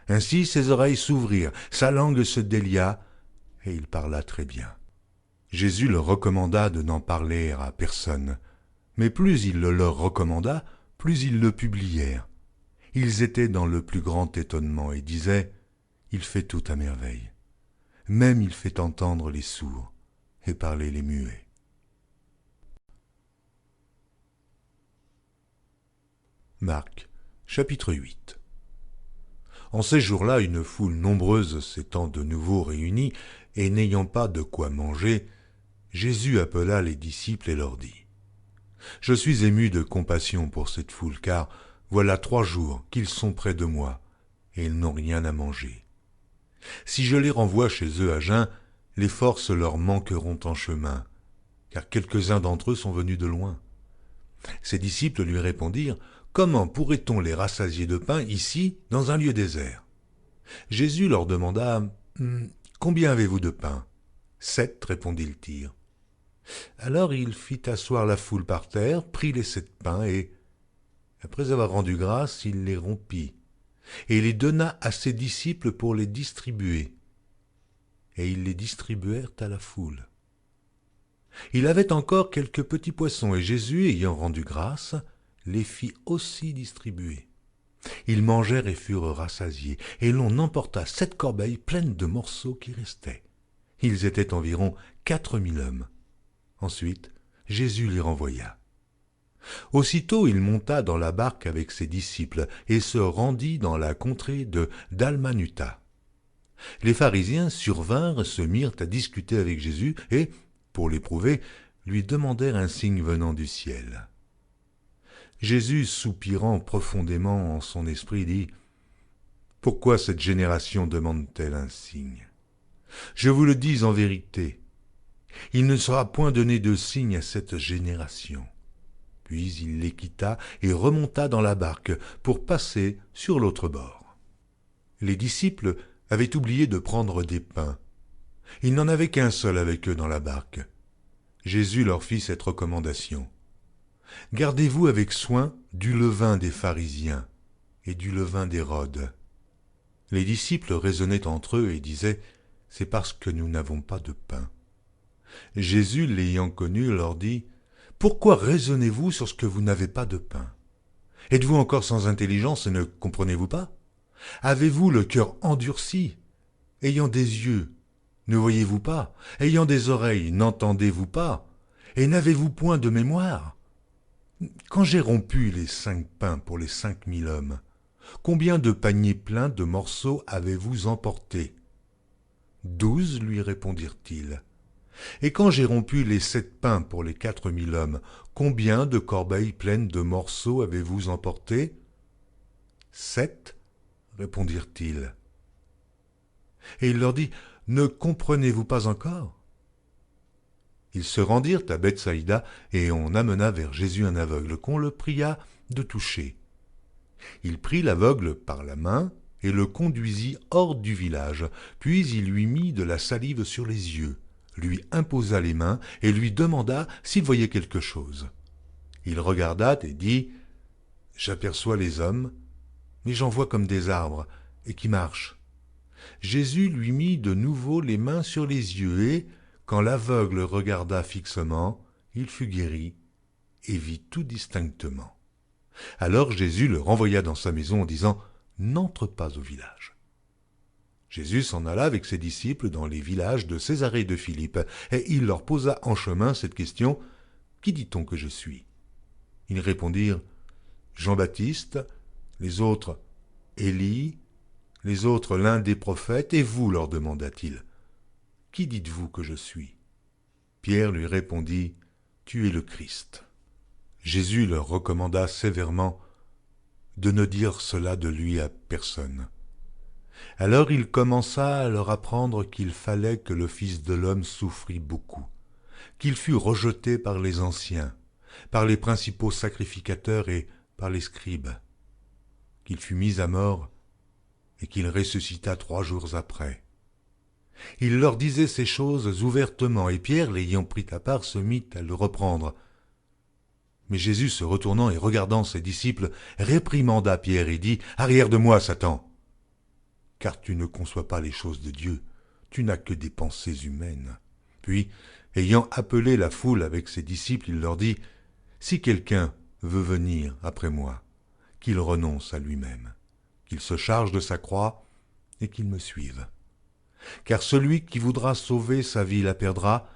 Ainsi ses oreilles s'ouvrirent, sa langue se délia, et il parla très bien. Jésus leur recommanda de n'en parler à personne, mais plus il le leur recommanda, plus ils le publièrent. Ils étaient dans le plus grand étonnement et disaient « Il fait tout à merveille. Même il fait entendre les sourds et parler les muets. » Marc, chapitre 8. En ces jours-là, une foule nombreuse s'étant de nouveau réunie, et n'ayant pas de quoi manger, Jésus appela les disciples et leur dit, « Je suis ému de compassion pour cette foule, car voilà 3 jours qu'ils sont près de moi, et ils n'ont rien à manger. Si je les renvoie chez eux à jeun, les forces leur manqueront en chemin, car quelques-uns d'entre eux sont venus de loin. » Ses disciples lui répondirent, « Comment pourrait-on les rassasier de pain ici, dans un lieu désert ?» Jésus leur demanda, « Combien avez-vous de pain ?» 7, répondit-il. Alors il fit asseoir la foule par terre, prit les 7 pains et, après avoir rendu grâce, il les rompit et les donna à ses disciples pour les distribuer. Et ils les distribuèrent à la foule. Il avait encore quelques petits poissons, et Jésus, ayant rendu grâce, les fit aussi distribuer. Ils mangèrent et furent rassasiés, et l'on emporta 7 corbeilles pleines de morceaux qui restaient. Ils étaient environ 4000 hommes. Ensuite, Jésus les renvoya. Aussitôt il monta dans la barque avec ses disciples et se rendit dans la contrée de Dalmanuta. Les pharisiens survinrent, se mirent à discuter avec Jésus et, pour l'éprouver, lui demandèrent un signe venant du ciel. Jésus, soupirant profondément en son esprit, dit « Pourquoi cette génération demande-t-elle un signe? Je vous le dis en vérité, Il ne sera point donné de signe à cette génération. » Puis il les quitta et remonta dans la barque pour passer sur l'autre bord. Les disciples avaient oublié de prendre des pains. Il n'en avait qu'un seul avec eux dans la barque. Jésus leur fit cette recommandation. « Gardez-vous avec soin du levain des pharisiens et du levain d'Hérode. » Les disciples raisonnaient entre eux et disaient « C'est parce que nous n'avons pas de pain. » Jésus, l'ayant connu, leur dit « Pourquoi raisonnez-vous sur ce que vous n'avez pas de pain? Êtes-vous encore sans intelligence et ne comprenez-vous pas? Avez-vous le cœur endurci? Ayant des yeux, ne voyez-vous pas? Ayant des oreilles, n'entendez-vous pas? Et n'avez-vous point de mémoire? Quand j'ai rompu les 5 pains pour les 5000 hommes, combien de paniers pleins de morceaux avez-vous emportés? 12, lui répondirent-ils. Et quand j'ai rompu les 7 pains pour les 4000 hommes, combien de corbeilles pleines de morceaux avez-vous emportés? 7, répondirent-ils. Et il leur dit, ne comprenez-vous pas encore? Ils se rendirent à Bethsaïda, et on amena vers Jésus un aveugle, qu'on le pria de toucher. Il prit l'aveugle par la main, et le conduisit hors du village, puis il lui mit de la salive sur les yeux, lui imposa les mains, et lui demanda s'il voyait quelque chose. Il regarda et dit, « J'aperçois les hommes, mais j'en vois comme des arbres, et qui marchent. » Jésus lui mit de nouveau les mains sur les yeux, et, quand l'aveugle regarda fixement, il fut guéri, et vit tout distinctement. Alors Jésus le renvoya dans sa maison en disant, « N'entre pas au village. » Jésus s'en alla avec ses disciples dans les villages de Césarée et de Philippe, et il leur posa en chemin cette question, « Qui dit-on que je suis ?» Ils répondirent, « Jean-Baptiste, les autres Élie, les autres l'un des prophètes, et vous, leur demanda-t-il, « Qui dites-vous que je suis ?» Pierre lui répondit, « Tu es le Christ. » Jésus leur recommanda sévèrement de ne dire cela de lui à personne. Alors il commença à leur apprendre qu'il fallait que le Fils de l'homme souffrit beaucoup, qu'il fût rejeté par les anciens, par les principaux sacrificateurs et par les scribes, qu'il fût mis à mort et qu'il ressuscita 3 jours après. Il leur disait ces choses ouvertement, et Pierre, l'ayant pris à part, se mit à le reprendre. Mais Jésus, se retournant et regardant ses disciples, réprimanda Pierre et dit, « Arrière de moi, Satan ! Car tu ne conçois pas les choses de Dieu, tu n'as que des pensées humaines. » Puis, ayant appelé la foule avec ses disciples, il leur dit, « Si quelqu'un veut venir après moi, qu'il renonce à lui-même, qu'il se charge de sa croix et qu'il me suive. Car celui qui voudra sauver sa vie la perdra,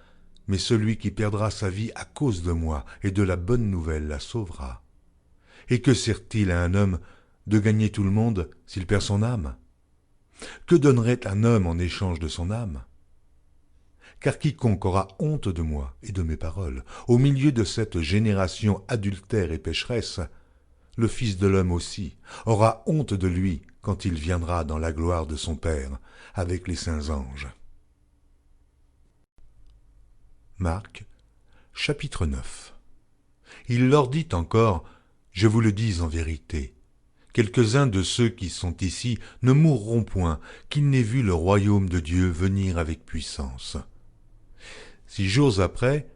mais celui qui perdra sa vie à cause de moi et de la bonne nouvelle la sauvera. Et que sert-il à un homme de gagner tout le monde s'il perd son âme? Que donnerait un homme en échange de son âme? Car quiconque aura honte de moi et de mes paroles, au milieu de cette génération adultère et pécheresse, le Fils de l'homme aussi aura honte de lui quand il viendra dans la gloire de son Père avec les saints anges. » Marc, chapitre 9. Il leur dit encore, « Je vous le dis en vérité, quelques-uns de ceux qui sont ici ne mourront point, qu'ils n'aient vu le royaume de Dieu venir avec puissance. » 6 jours après,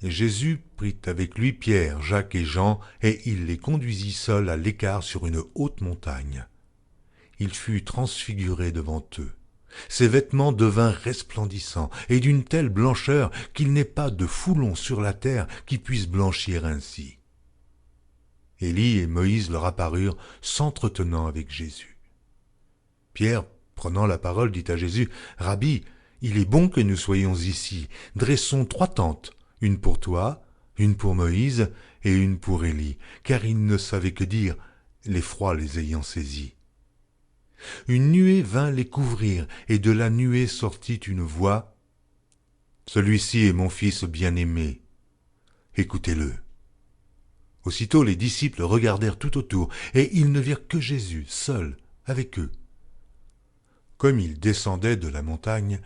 Jésus prit avec lui Pierre, Jacques et Jean, et il les conduisit seuls à l'écart sur une haute montagne. Il fut transfiguré devant eux. Ses vêtements devinrent resplendissants, et d'une telle blancheur qu'il n'est pas de foulon sur la terre qui puisse blanchir ainsi. Élie et Moïse leur apparurent, s'entretenant avec Jésus. Pierre, prenant la parole, dit à Jésus, « Rabbi, il est bon que nous soyons ici. Dressons 3 tentes, une pour toi, une pour Moïse et une pour Élie, car ils ne savaient que dire, l'effroi les ayant saisis. » Une nuée vint les couvrir, et de la nuée sortit une voix, « Celui-ci est mon fils bien-aimé, écoutez-le. » Aussitôt les disciples regardèrent tout autour, et ils ne virent que Jésus, seul, avec eux. Comme il descendait de la montagne,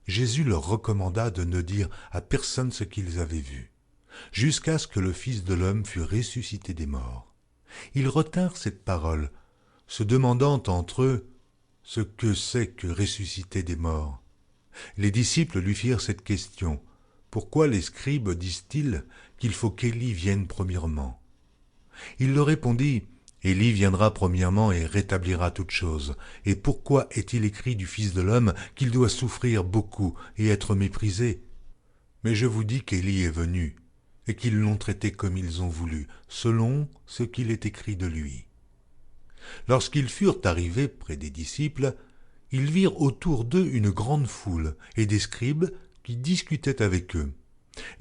Jésus leur recommanda de ne dire à personne ce qu'ils avaient vu, jusqu'à ce que le Fils de l'homme fût ressuscité des morts. Ils retinrent cette parole, se demandant entre eux ce que c'est que ressusciter des morts. Les disciples lui firent cette question: « Pourquoi les scribes disent-ils qu'il faut qu'Élie vienne premièrement ?» Il leur répondit: « Élie viendra premièrement et rétablira toutes choses. Et pourquoi est-il écrit du Fils de l'homme qu'il doit souffrir beaucoup et être méprisé? Mais je vous dis qu'Élie est venu, et qu'ils l'ont traité comme ils ont voulu, selon ce qu'il est écrit de lui. » Lorsqu'ils furent arrivés près des disciples, ils virent autour d'eux une grande foule et des scribes qui discutaient avec eux.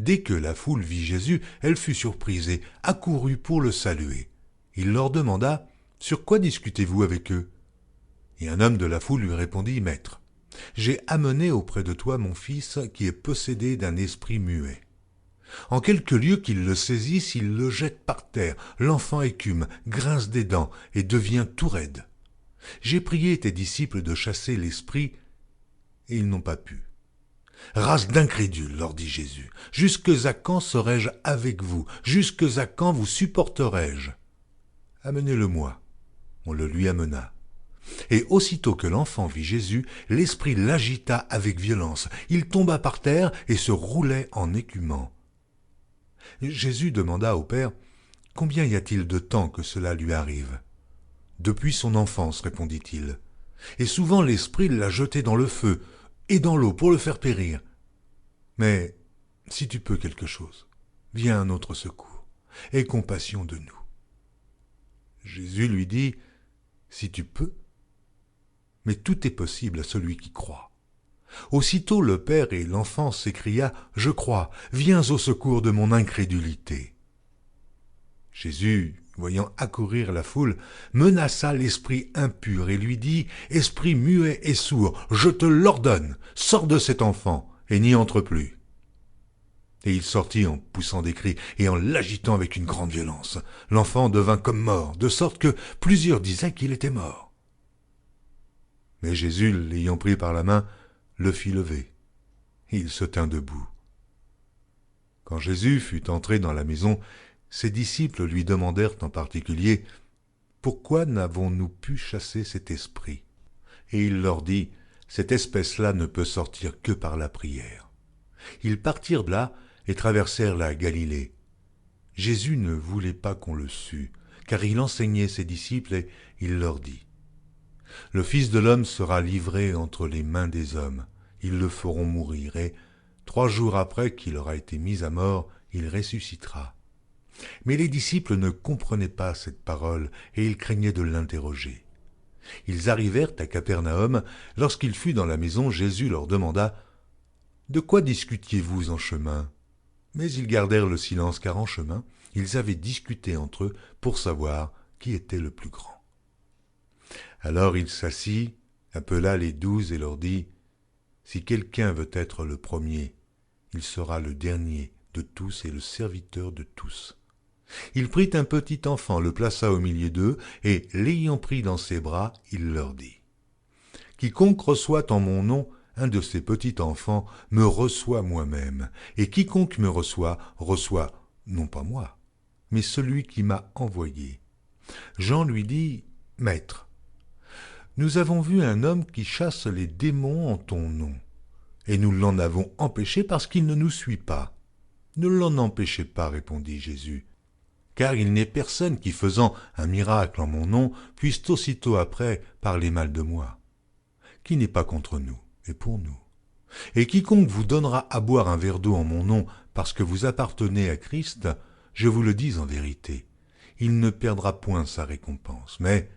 Dès que la foule vit Jésus, elle fut surprise et accourut pour le saluer. Il leur demanda: « Sur quoi discutez-vous avec eux ?» Et un homme de la foule lui répondit: « Maître, j'ai amené auprès de toi mon fils qui est possédé d'un esprit muet. En quelque lieu qu'il le saisisse, il le jette par terre. L'enfant écume, grince des dents et devient tout raide. J'ai prié tes disciples de chasser l'esprit, et ils n'ont pas pu. » « Race d'incrédules, leur dit Jésus, jusque à quand serai-je avec vous? Jusque à quand vous supporterai-je? Amenez-le-moi. » On le lui amena. Et aussitôt que l'enfant vit Jésus, l'esprit l'agita avec violence. Il tomba par terre et se roulait en écumant. Jésus demanda au Père: « Combien y a-t-il de temps que cela lui arrive ?» « Depuis son enfance, répondit-il. Et souvent l'esprit l'a jeté dans le feu et dans l'eau pour le faire périr. Mais si tu peux quelque chose, viens à notre secours, aie compassion de nous. » Jésus lui dit: « Si tu peux, mais tout est possible à celui qui croit. » Aussitôt le père et l'enfant s'écria: « Je crois, viens au secours de mon incrédulité. » Jésus, voyant accourir la foule, menaça l'esprit impur et lui dit: « Esprit muet et sourd, je te l'ordonne, sors de cet enfant et n'y entre plus. » Et il sortit en poussant des cris et en l'agitant avec une grande violence. L'enfant devint comme mort, de sorte que plusieurs disaient qu'il était mort. Mais Jésus, l'ayant pris par la main, le fit lever. Il se tint debout. Quand Jésus fut entré dans la maison, ses disciples lui demandèrent en particulier: « Pourquoi n'avons-nous pu chasser cet esprit ?» Et il leur dit: « Cette espèce-là ne peut sortir que par la prière. » Ils partirent de là et traversèrent la Galilée. Jésus ne voulait pas qu'on le sût, car il enseignait ses disciples et il leur dit: « Le Fils de l'homme sera livré entre les mains des hommes. Ils le feront mourir et 3 jours après qu'il aura été mis à mort, il ressuscitera. » Mais les disciples ne comprenaient pas cette parole et ils craignaient de l'interroger. Ils arrivèrent à Capernaum. Lorsqu'il fut dans la maison, Jésus leur demanda: « De quoi discutiez-vous en chemin ?» Mais ils gardèrent le silence, car en chemin, ils avaient discuté entre eux pour savoir qui était le plus grand. Alors il s'assit, appela les 12 et leur dit: « Si quelqu'un veut être le premier, il sera le dernier de tous et le serviteur de tous. » Il prit un petit enfant, le plaça au milieu d'eux, et l'ayant pris dans ses bras, il leur dit: « Quiconque reçoit en mon nom un de ces petits enfants me reçoit moi-même, et quiconque me reçoit, reçoit non pas moi, mais celui qui m'a envoyé. » Jean lui dit: « Maître, nous avons vu un homme qui chasse les démons en ton nom, et nous l'en avons empêché parce qu'il ne nous suit pas. » « Ne l'en empêchez pas, répondit Jésus, car il n'est personne qui, faisant un miracle en mon nom, puisse aussitôt après parler mal de moi. Qui n'est pas contre nous est pour nous. Et quiconque vous donnera à boire un verre d'eau en mon nom parce que vous appartenez à Christ, je vous le dis en vérité, il ne perdra point sa récompense. Mais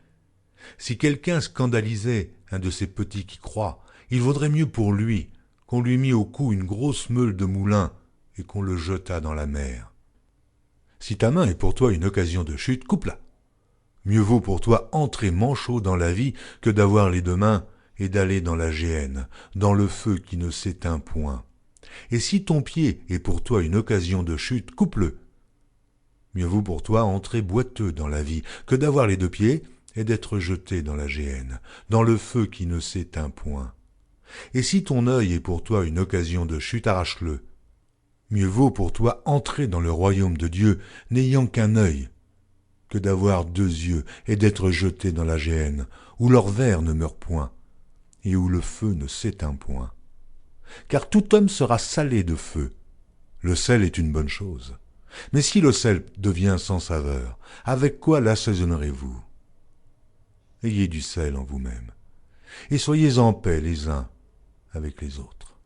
si quelqu'un scandalisait un de ces petits qui croient, il vaudrait mieux pour lui qu'on lui mît au cou une grosse meule de moulin et qu'on le jetât dans la mer. Si ta main est pour toi une occasion de chute, coupe-la. Mieux vaut pour toi entrer manchot dans la vie que d'avoir les 2 mains et d'aller dans la géhenne, dans le feu qui ne s'éteint point. Et si ton pied est pour toi une occasion de chute, coupe-le. Mieux vaut pour toi entrer boiteux dans la vie que d'avoir les 2 pieds et d'être jeté dans la géhenne, dans le feu qui ne s'éteint point. Et si ton œil est pour toi une occasion de chute, arrache-le. Mieux vaut pour toi entrer dans le royaume de Dieu n'ayant qu'un œil, que d'avoir 2 yeux et d'être jeté dans la géhenne, où leur ver ne meurt point, et où le feu ne s'éteint point. Car tout homme sera salé de feu. Le sel est une bonne chose. Mais si le sel devient sans saveur, avec quoi l'assaisonnerez-vous? Ayez du sel en vous-même, et soyez en paix les uns avec les autres.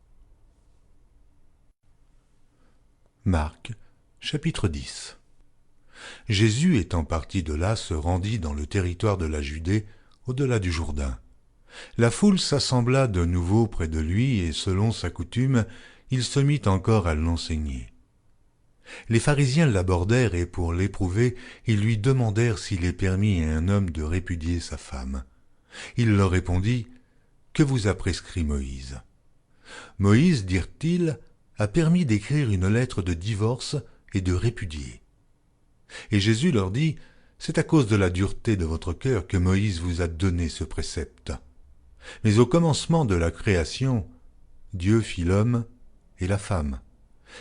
Marc, chapitre 10. Jésus étant parti de là se rendit dans le territoire de la Judée, au-delà du Jourdain. La foule s'assembla de nouveau près de lui, et selon sa coutume, il se mit encore à l'enseigner. Les pharisiens l'abordèrent, et pour l'éprouver, ils lui demandèrent s'il est permis à un homme de répudier sa femme. Il leur répondit, « Que vous a prescrit Moïse ?» Moïse, dirent-ils, a permis d'écrire une lettre de divorce et de répudier. Et Jésus leur dit, « C'est à cause de la dureté de votre cœur que Moïse vous a donné ce précepte. Mais au commencement de la création, Dieu fit l'homme et la femme.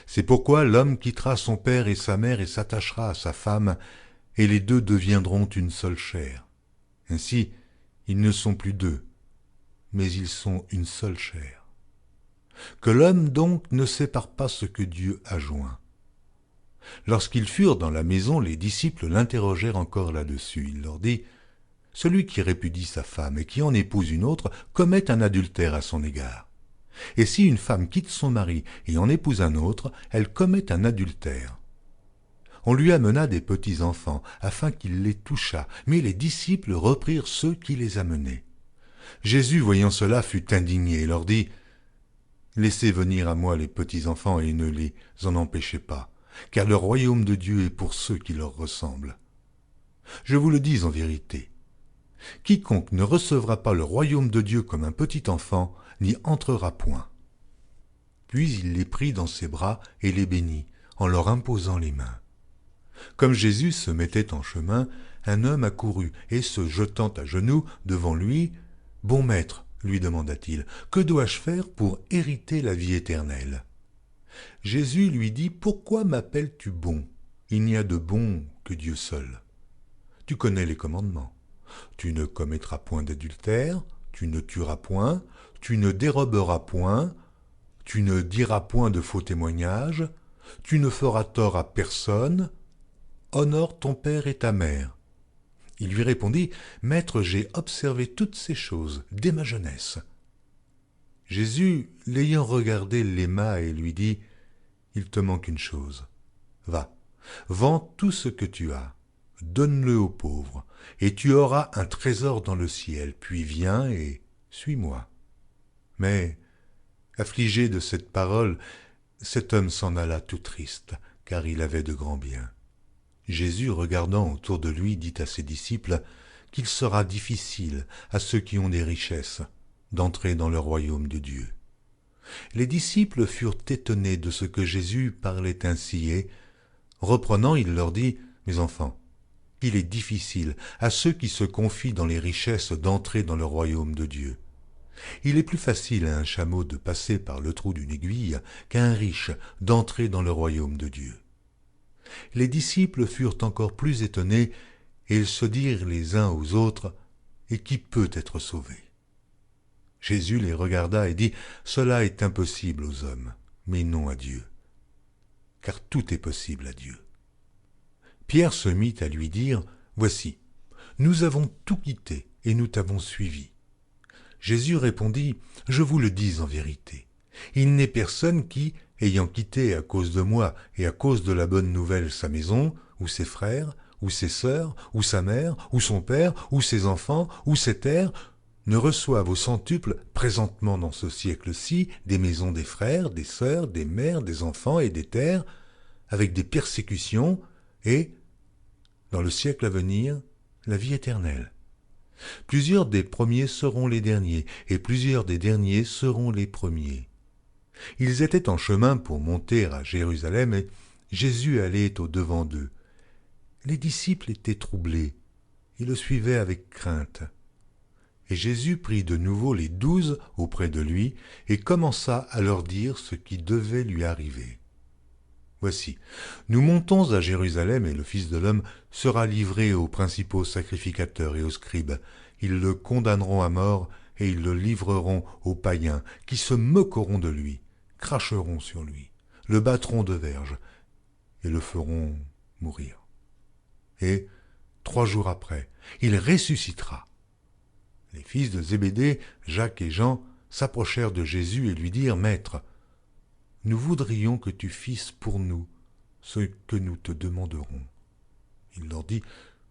C'est pourquoi l'homme quittera son père et sa mère et s'attachera à sa femme, et les deux deviendront une seule chair. Ainsi, ils ne sont plus deux, mais ils sont une seule chair. Que l'homme donc ne sépare pas ce que Dieu a joint. » Lorsqu'ils furent dans la maison, les disciples l'interrogèrent encore là-dessus. Il leur dit, « Celui qui répudie sa femme et qui en épouse une autre commet un adultère à son égard. Et si une femme quitte son mari et en épouse un autre, elle commet un adultère. » On lui amena des petits-enfants, afin qu'il les touchât, mais les disciples reprirent ceux qui les amenaient. Jésus, voyant cela, fut indigné et leur dit, « Laissez venir à moi les petits-enfants et ne les en empêchez pas, car le royaume de Dieu est pour ceux qui leur ressemblent. Je vous le dis en vérité, quiconque ne recevra pas le royaume de Dieu comme un petit enfant n'y entrera point. » Puis il les prit dans ses bras et les bénit, en leur imposant les mains. Comme Jésus se mettait en chemin, un homme accourut, et se jetant à genoux devant lui, « Bon maître, lui demanda-t-il, que dois-je faire pour hériter la vie éternelle ?» Jésus lui dit, « Pourquoi m'appelles-tu bon? Il n'y a de bon que Dieu seul. Tu connais les commandements. Tu ne commettras point d'adultère, tu ne tueras point, tu ne déroberas point, tu ne diras point de faux témoignages, tu ne feras tort à personne, honore ton père et ta mère. » Il lui répondit, « Maître, j'ai observé toutes ces choses dès ma jeunesse. » Jésus, l'ayant regardé, l'aima et lui dit, « Il te manque une chose. Va, vends tout ce que tu as, donne-le aux pauvres, et tu auras un trésor dans le ciel, puis viens et suis-moi. » Mais, affligé de cette parole, cet homme s'en alla tout triste, car il avait de grands biens. Jésus, regardant autour de lui, dit à ses disciples qu'il sera difficile à ceux qui ont des richesses d'entrer dans le royaume de Dieu. Les disciples furent étonnés de ce que Jésus parlait ainsi et, reprenant, il leur dit, « Mes enfants, il est difficile à ceux qui se confient dans les richesses d'entrer dans le royaume de Dieu. Il est plus facile à un chameau de passer par le trou d'une aiguille qu'à un riche d'entrer dans le royaume de Dieu. » Les disciples furent encore plus étonnés, et ils se dirent les uns aux autres, « Et qui peut être sauvé ?» Jésus les regarda et dit, « Cela est impossible aux hommes, mais non à Dieu, car tout est possible à Dieu. » Pierre se mit à lui dire, « Voici, nous avons tout quitté et nous t'avons suivi. » Jésus répondit, « Je vous le dis en vérité, il n'est personne qui, ayant quitté à cause de moi et à cause de la bonne nouvelle sa maison, ou ses frères, ou ses sœurs, ou sa mère, ou son père, ou ses enfants, ou ses terres, ne reçoive au centuple présentement dans ce siècle-ci des maisons des frères, des sœurs, des mères, des enfants et des terres, avec des persécutions, et, dans le siècle à venir, la vie éternelle. Plusieurs des premiers seront les derniers, et plusieurs des derniers seront les premiers. » Ils étaient en chemin pour monter à Jérusalem, et Jésus allait au-devant d'eux. Les disciples étaient troublés, et le suivaient avec crainte. Et Jésus prit de nouveau les 12 auprès de lui et commença à leur dire ce qui devait lui arriver. Voici, nous montons à Jérusalem et le Fils de l'homme sera livré aux principaux sacrificateurs et aux scribes. Ils le condamneront à mort et ils le livreront aux païens qui se moqueront de lui, cracheront sur lui, le battront de verges et le feront mourir. Et 3 jours après, il ressuscitera. Les fils de Zébédée, Jacques et Jean, s'approchèrent de Jésus et lui dirent « Maître, nous voudrions que tu fisses pour nous ce que nous te demanderons. » Il leur dit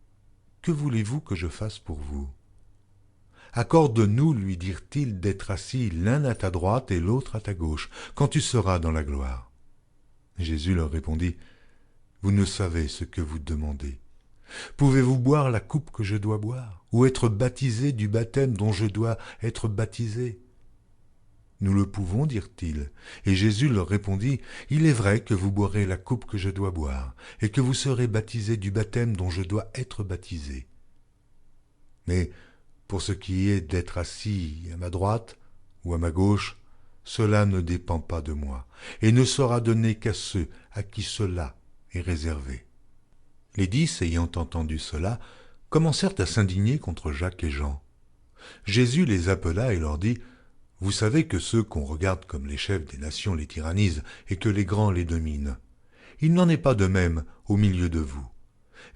« Que voulez-vous que je fasse pour vous ?» « Accorde-nous, lui dirent-ils, d'être assis l'un à ta droite et l'autre à ta gauche, quand tu seras dans la gloire. » Jésus leur répondit « Vous ne savez ce que vous demandez. Pouvez-vous boire la coupe que je dois boire, ou être baptisé du baptême dont je dois être baptisé ?» Nous le pouvons, dirent-ils. Et Jésus leur répondit, « Il est vrai que vous boirez la coupe que je dois boire, et que vous serez baptisés du baptême dont je dois être baptisé. Mais pour ce qui est d'être assis à ma droite ou à ma gauche, cela ne dépend pas de moi, et ne sera donné qu'à ceux à qui cela est réservé. » Les 10, ayant entendu cela, commencèrent à s'indigner contre Jacques et Jean. Jésus les appela et leur dit, « Vous savez que ceux qu'on regarde comme les chefs des nations les tyrannisent et que les grands les dominent. Il n'en est pas de même au milieu de vous.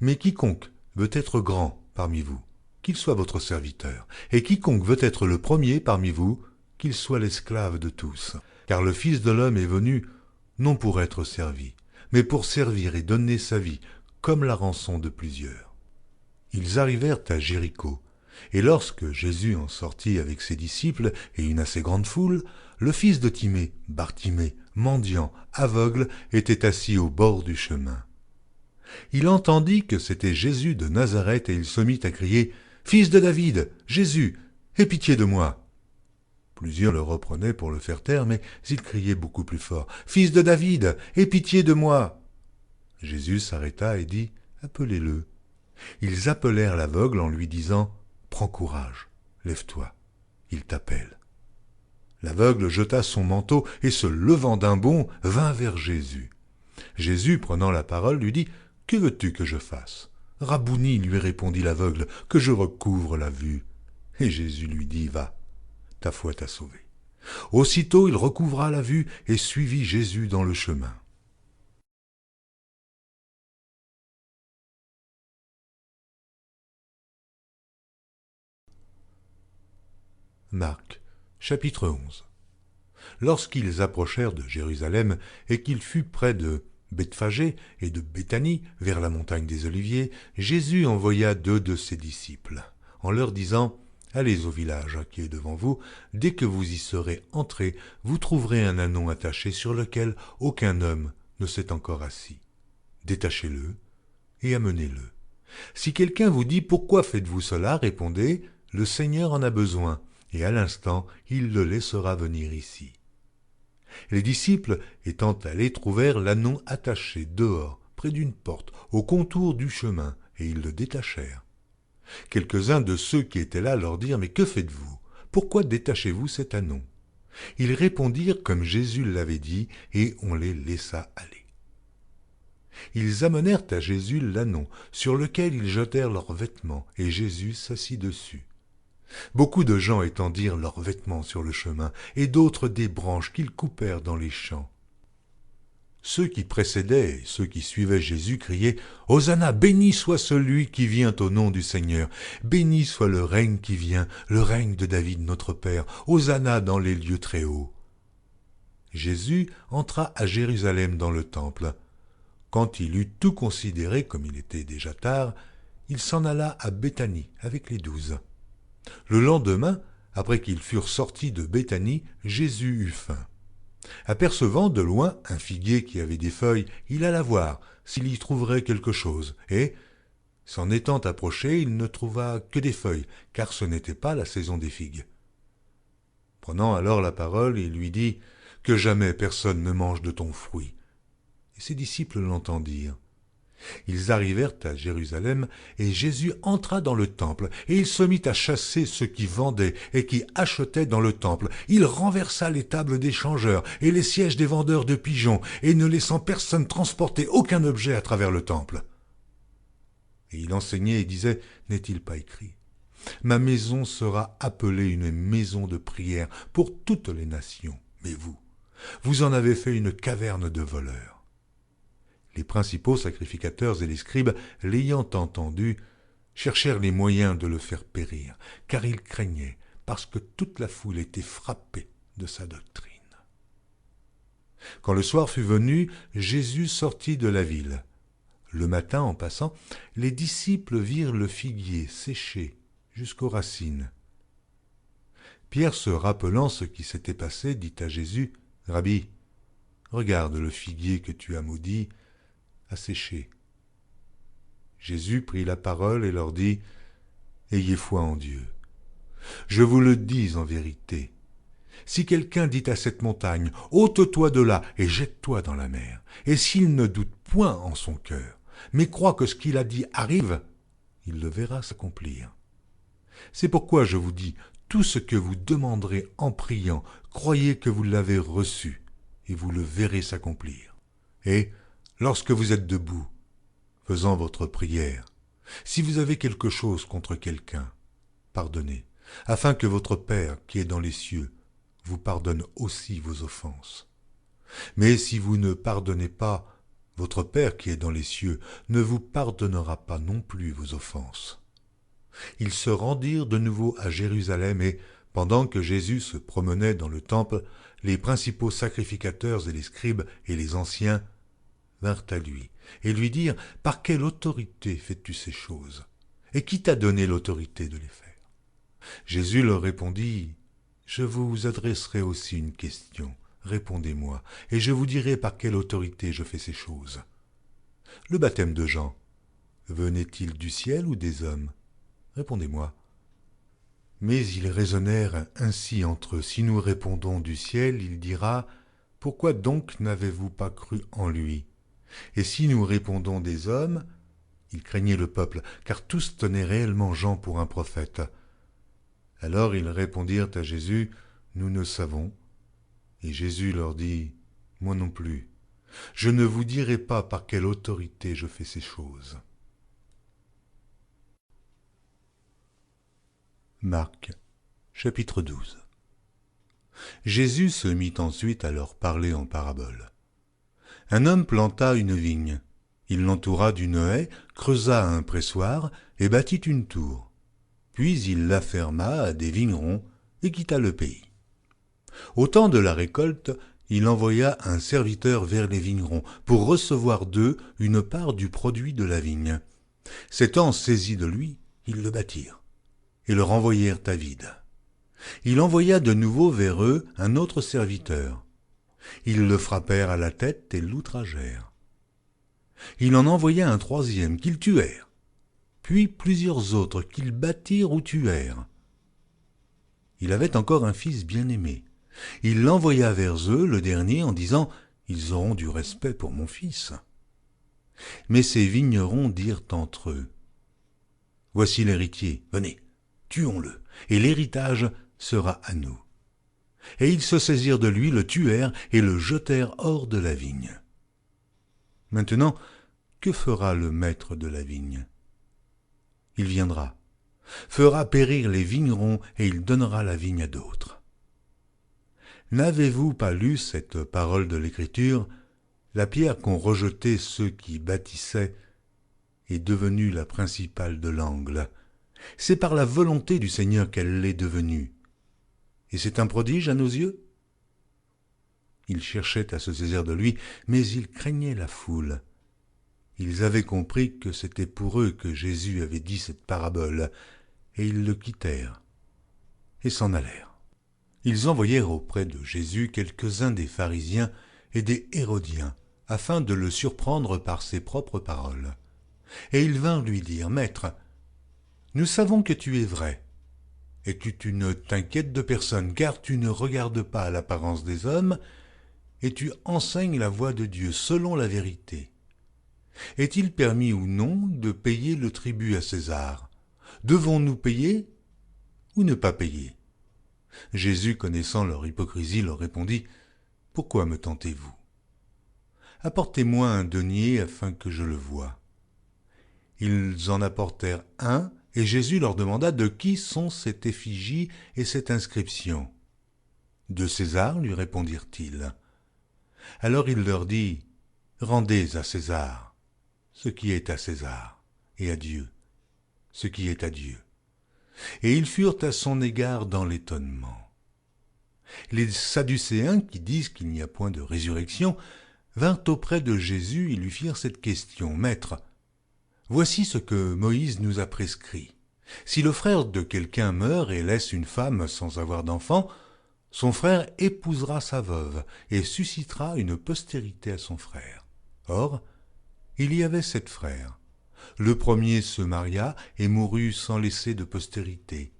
Mais quiconque veut être grand parmi vous, qu'il soit votre serviteur, et quiconque veut être le premier parmi vous, qu'il soit l'esclave de tous. Car le Fils de l'homme est venu, non pour être servi, mais pour servir et donner sa vie, comme la rançon de plusieurs. » Ils arrivèrent à Jéricho, et lorsque Jésus en sortit avec ses disciples et une assez grande foule, le fils de Timée, Bartimée, mendiant, aveugle, était assis au bord du chemin. Il entendit que c'était Jésus de Nazareth et il se mit à crier « Fils de David, Jésus, aie pitié de moi !» Plusieurs le reprenaient pour le faire taire, mais il criait beaucoup plus fort « Fils de David, aie pitié de moi !» Jésus s'arrêta et dit « Appelez-le. » Ils appelèrent l'aveugle en lui disant « Prends courage, lève-toi, il t'appelle. » L'aveugle jeta son manteau et se levant d'un bond, vint vers Jésus. Jésus, prenant la parole, lui dit « Que veux-tu que je fasse ?» « Rabouni, lui répondit l'aveugle, que je recouvre la vue. » Et Jésus lui dit « Va, ta foi t'a sauvé. » Aussitôt il recouvra la vue et suivit Jésus dans le chemin. Marc, chapitre 11. Lorsqu'ils approchèrent de Jérusalem et qu'il fut près de Bethphagée et de Béthanie, vers la montagne des Oliviers, Jésus envoya 2 de ses disciples, en leur disant « Allez au village qui est devant vous, dès que vous y serez entrés, vous trouverez un ânon attaché sur lequel aucun homme ne s'est encore assis. Détachez-le et amenez-le. Si quelqu'un vous dit « Pourquoi faites-vous cela ?» répondez « Le Seigneur en a besoin. » Et à l'instant, il le laissera venir ici. Les disciples, étant allés, trouvèrent l'ânon attaché dehors, près d'une porte, au contour du chemin, et ils le détachèrent. Quelques-uns de ceux qui étaient là leur dirent « Mais que faites-vous? Pourquoi détachez-vous cet ânon ?» Ils répondirent comme Jésus l'avait dit, et on les laissa aller. Ils amenèrent à Jésus l'ânon, sur lequel ils jetèrent leurs vêtements, et Jésus s'assit dessus. Beaucoup de gens étendirent leurs vêtements sur le chemin, et d'autres des branches qu'ils coupèrent dans les champs. Ceux qui précédaient et ceux qui suivaient Jésus criaient « Hosanna, béni soit celui qui vient au nom du Seigneur, béni soit le règne qui vient, le règne de David notre Père, Hosanna dans les lieux très hauts. » Jésus entra à Jérusalem dans le temple. Quand il eut tout considéré, comme il était déjà tard, il s'en alla à Béthanie avec les 12. Le lendemain, après qu'ils furent sortis de Béthanie, Jésus eut faim. Apercevant de loin un figuier qui avait des feuilles, il alla voir s'il y trouverait quelque chose, et, s'en étant approché, il ne trouva que des feuilles, car ce n'était pas la saison des figues. Prenant alors la parole, il lui dit « Que jamais personne ne mange de ton fruit. » Et ses disciples l'entendirent. Ils arrivèrent à Jérusalem, et Jésus entra dans le temple, et il se mit à chasser ceux qui vendaient et qui achetaient dans le temple. Il renversa les tables des changeurs et les sièges des vendeurs de pigeons, et ne laissant personne transporter aucun objet à travers le temple. Et il enseignait et disait, « N'est-il pas écrit ? Ma maison sera appelée une maison de prière pour toutes les nations. Mais vous en avez fait une caverne de voleurs. » Les principaux sacrificateurs et les scribes, l'ayant entendu, cherchèrent les moyens de le faire périr, car ils craignaient, parce que toute la foule était frappée de sa doctrine. Quand le soir fut venu, Jésus sortit de la ville. Le matin, en passant, les disciples virent le figuier séché jusqu'aux racines. Pierre, se rappelant ce qui s'était passé, dit à Jésus, « Rabbi, regarde le figuier que tu as maudit, à sécher. » Jésus prit la parole et leur dit, « Ayez foi en Dieu. Je vous le dis en vérité, si quelqu'un dit à cette montagne, « Ôte-toi de là et jette-toi dans la mer », et s'il ne doute point en son cœur, mais croit que ce qu'il a dit arrive, il le verra s'accomplir. C'est pourquoi je vous dis, tout ce que vous demanderez en priant, croyez que vous l'avez reçu, et vous le verrez s'accomplir. Et lorsque vous êtes debout, faisant votre prière, si vous avez quelque chose contre quelqu'un, pardonnez, afin que votre Père qui est dans les cieux vous pardonne aussi vos offenses. Mais si vous ne pardonnez pas, votre Père qui est dans les cieux ne vous pardonnera pas non plus vos offenses. » Ils se rendirent de nouveau à Jérusalem et, pendant que Jésus se promenait dans le temple, les principaux sacrificateurs et les scribes et les anciens vinrent à lui et lui dirent, « Par quelle autorité fais-tu ces choses? Et qui t'a donné l'autorité de les faire ?» Jésus leur répondit, « Je vous adresserai aussi une question. Répondez-moi, et je vous dirai par quelle autorité je fais ces choses. Le baptême de Jean, venait-il du ciel ou des hommes? Répondez-moi. » Mais ils raisonnèrent ainsi entre eux. Si nous répondons du ciel, il dira, « Pourquoi donc n'avez-vous pas cru en lui ?» Et si nous répondons des hommes, ils craignaient le peuple, car tous tenaient réellement Jean pour un prophète. Alors ils répondirent à Jésus, « Nous ne savons. » Et Jésus leur dit, « Moi non plus. Je ne vous dirai pas par quelle autorité je fais ces choses. » Marc, chapitre 12. Jésus se mit ensuite à leur parler en parabole. Un homme planta une vigne. Il l'entoura d'une haie, creusa un pressoir et bâtit une tour. Puis il la ferma à des vignerons et quitta le pays. Au temps de la récolte, il envoya un serviteur vers les vignerons pour recevoir d'eux une part du produit de la vigne. S'étant saisis de lui, ils le battirent et le renvoyèrent à vide. Il envoya de nouveau vers eux un autre serviteur. Ils le frappèrent à la tête et l'outragèrent. Il en envoya un troisième qu'ils tuèrent, puis plusieurs autres qu'ils battirent ou tuèrent. Il avait encore un fils bien-aimé. Il l'envoya vers eux, le dernier, en disant « Ils auront du respect pour mon fils. » Mais ces vignerons dirent entre eux « Voici l'héritier, venez, tuons-le, et l'héritage sera à nous. » Et ils se saisirent de lui, le tuèrent et le jetèrent hors de la vigne. Maintenant, que fera le maître de la vigne? Il viendra, fera périr les vignerons et il donnera la vigne à d'autres. N'avez-vous pas lu cette parole de l'Écriture? La pierre qu'ont rejetée ceux qui bâtissaient est devenue la principale de l'angle. C'est par la volonté du Seigneur qu'elle l'est devenue. Et c'est un prodige à nos yeux? Ils cherchaient à se saisir de lui, mais ils craignaient la foule. Ils avaient compris que c'était pour eux que Jésus avait dit cette parabole, et ils le quittèrent et s'en allèrent. Ils envoyèrent auprès de Jésus quelques-uns des pharisiens et des hérodiens, afin de le surprendre par ses propres paroles. Et ils vinrent lui dire, « Maître, nous savons que tu es vrai, et que tu ne t'inquiètes de personne, car tu ne regardes pas à l'apparence des hommes, et tu enseignes la voie de Dieu selon la vérité. Est-il permis ou non de payer le tribut à César? Devons-nous payer ou ne pas payer? Jésus, connaissant leur hypocrisie, leur répondit, « Pourquoi me tentez-vous? Apportez-moi un denier afin que je le voie. » Ils en apportèrent un, et Jésus leur demanda de qui sont cette effigie et cette inscription. « De César, lui répondirent-ils. Alors il leur dit, « Rendez à César ce qui est à César, et à Dieu ce qui est à Dieu. » Et ils furent à son égard dans l'étonnement. Les Sadducéens, qui disent qu'il n'y a point de résurrection, vinrent auprès de Jésus et lui firent cette question. « Maître, voici ce que Moïse nous a prescrit. Si le frère de quelqu'un meurt et laisse une femme sans avoir d'enfant, son frère épousera sa veuve et suscitera une postérité à son frère. Or, il y avait 7 frères. Le premier se maria et mourut sans laisser de postérité.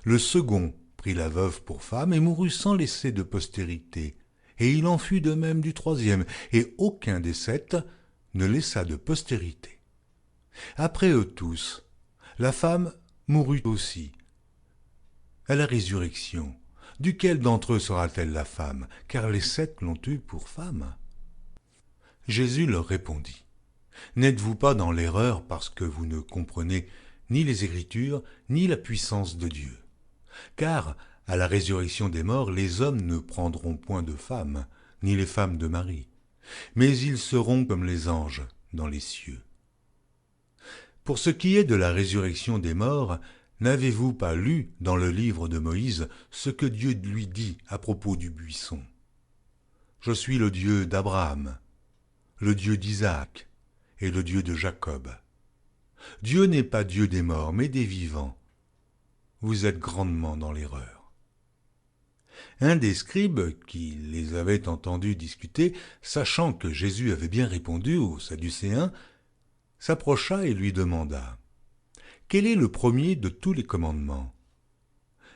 Le second prit la veuve pour femme et mourut sans laisser de postérité. Et il en fut de même du troisième, et aucun des 7 ne laissa de postérité. Après eux tous, la femme mourut aussi. À la résurrection, duquel d'entre eux sera-t-elle la femme, car les 7 l'ont eue pour femme? Jésus leur répondit, « N'êtes-vous pas dans l'erreur parce que vous ne comprenez ni les Écritures, ni la puissance de Dieu? Car, à la résurrection des morts, les hommes ne prendront point de femmes, ni les femmes de mari, mais ils seront comme les anges dans les cieux. Pour ce qui est de la résurrection des morts, n'avez-vous pas lu dans le livre de Moïse ce que Dieu lui dit à propos du buisson? Je suis le Dieu d'Abraham, le Dieu d'Isaac et le Dieu de Jacob. Dieu n'est pas Dieu des morts, mais des vivants. Vous êtes grandement dans l'erreur. » Un des scribes qui les avait entendus discuter, sachant que Jésus avait bien répondu aux Sadducéens, s'approcha et lui demanda, « Quel est le premier de tous les commandements ?»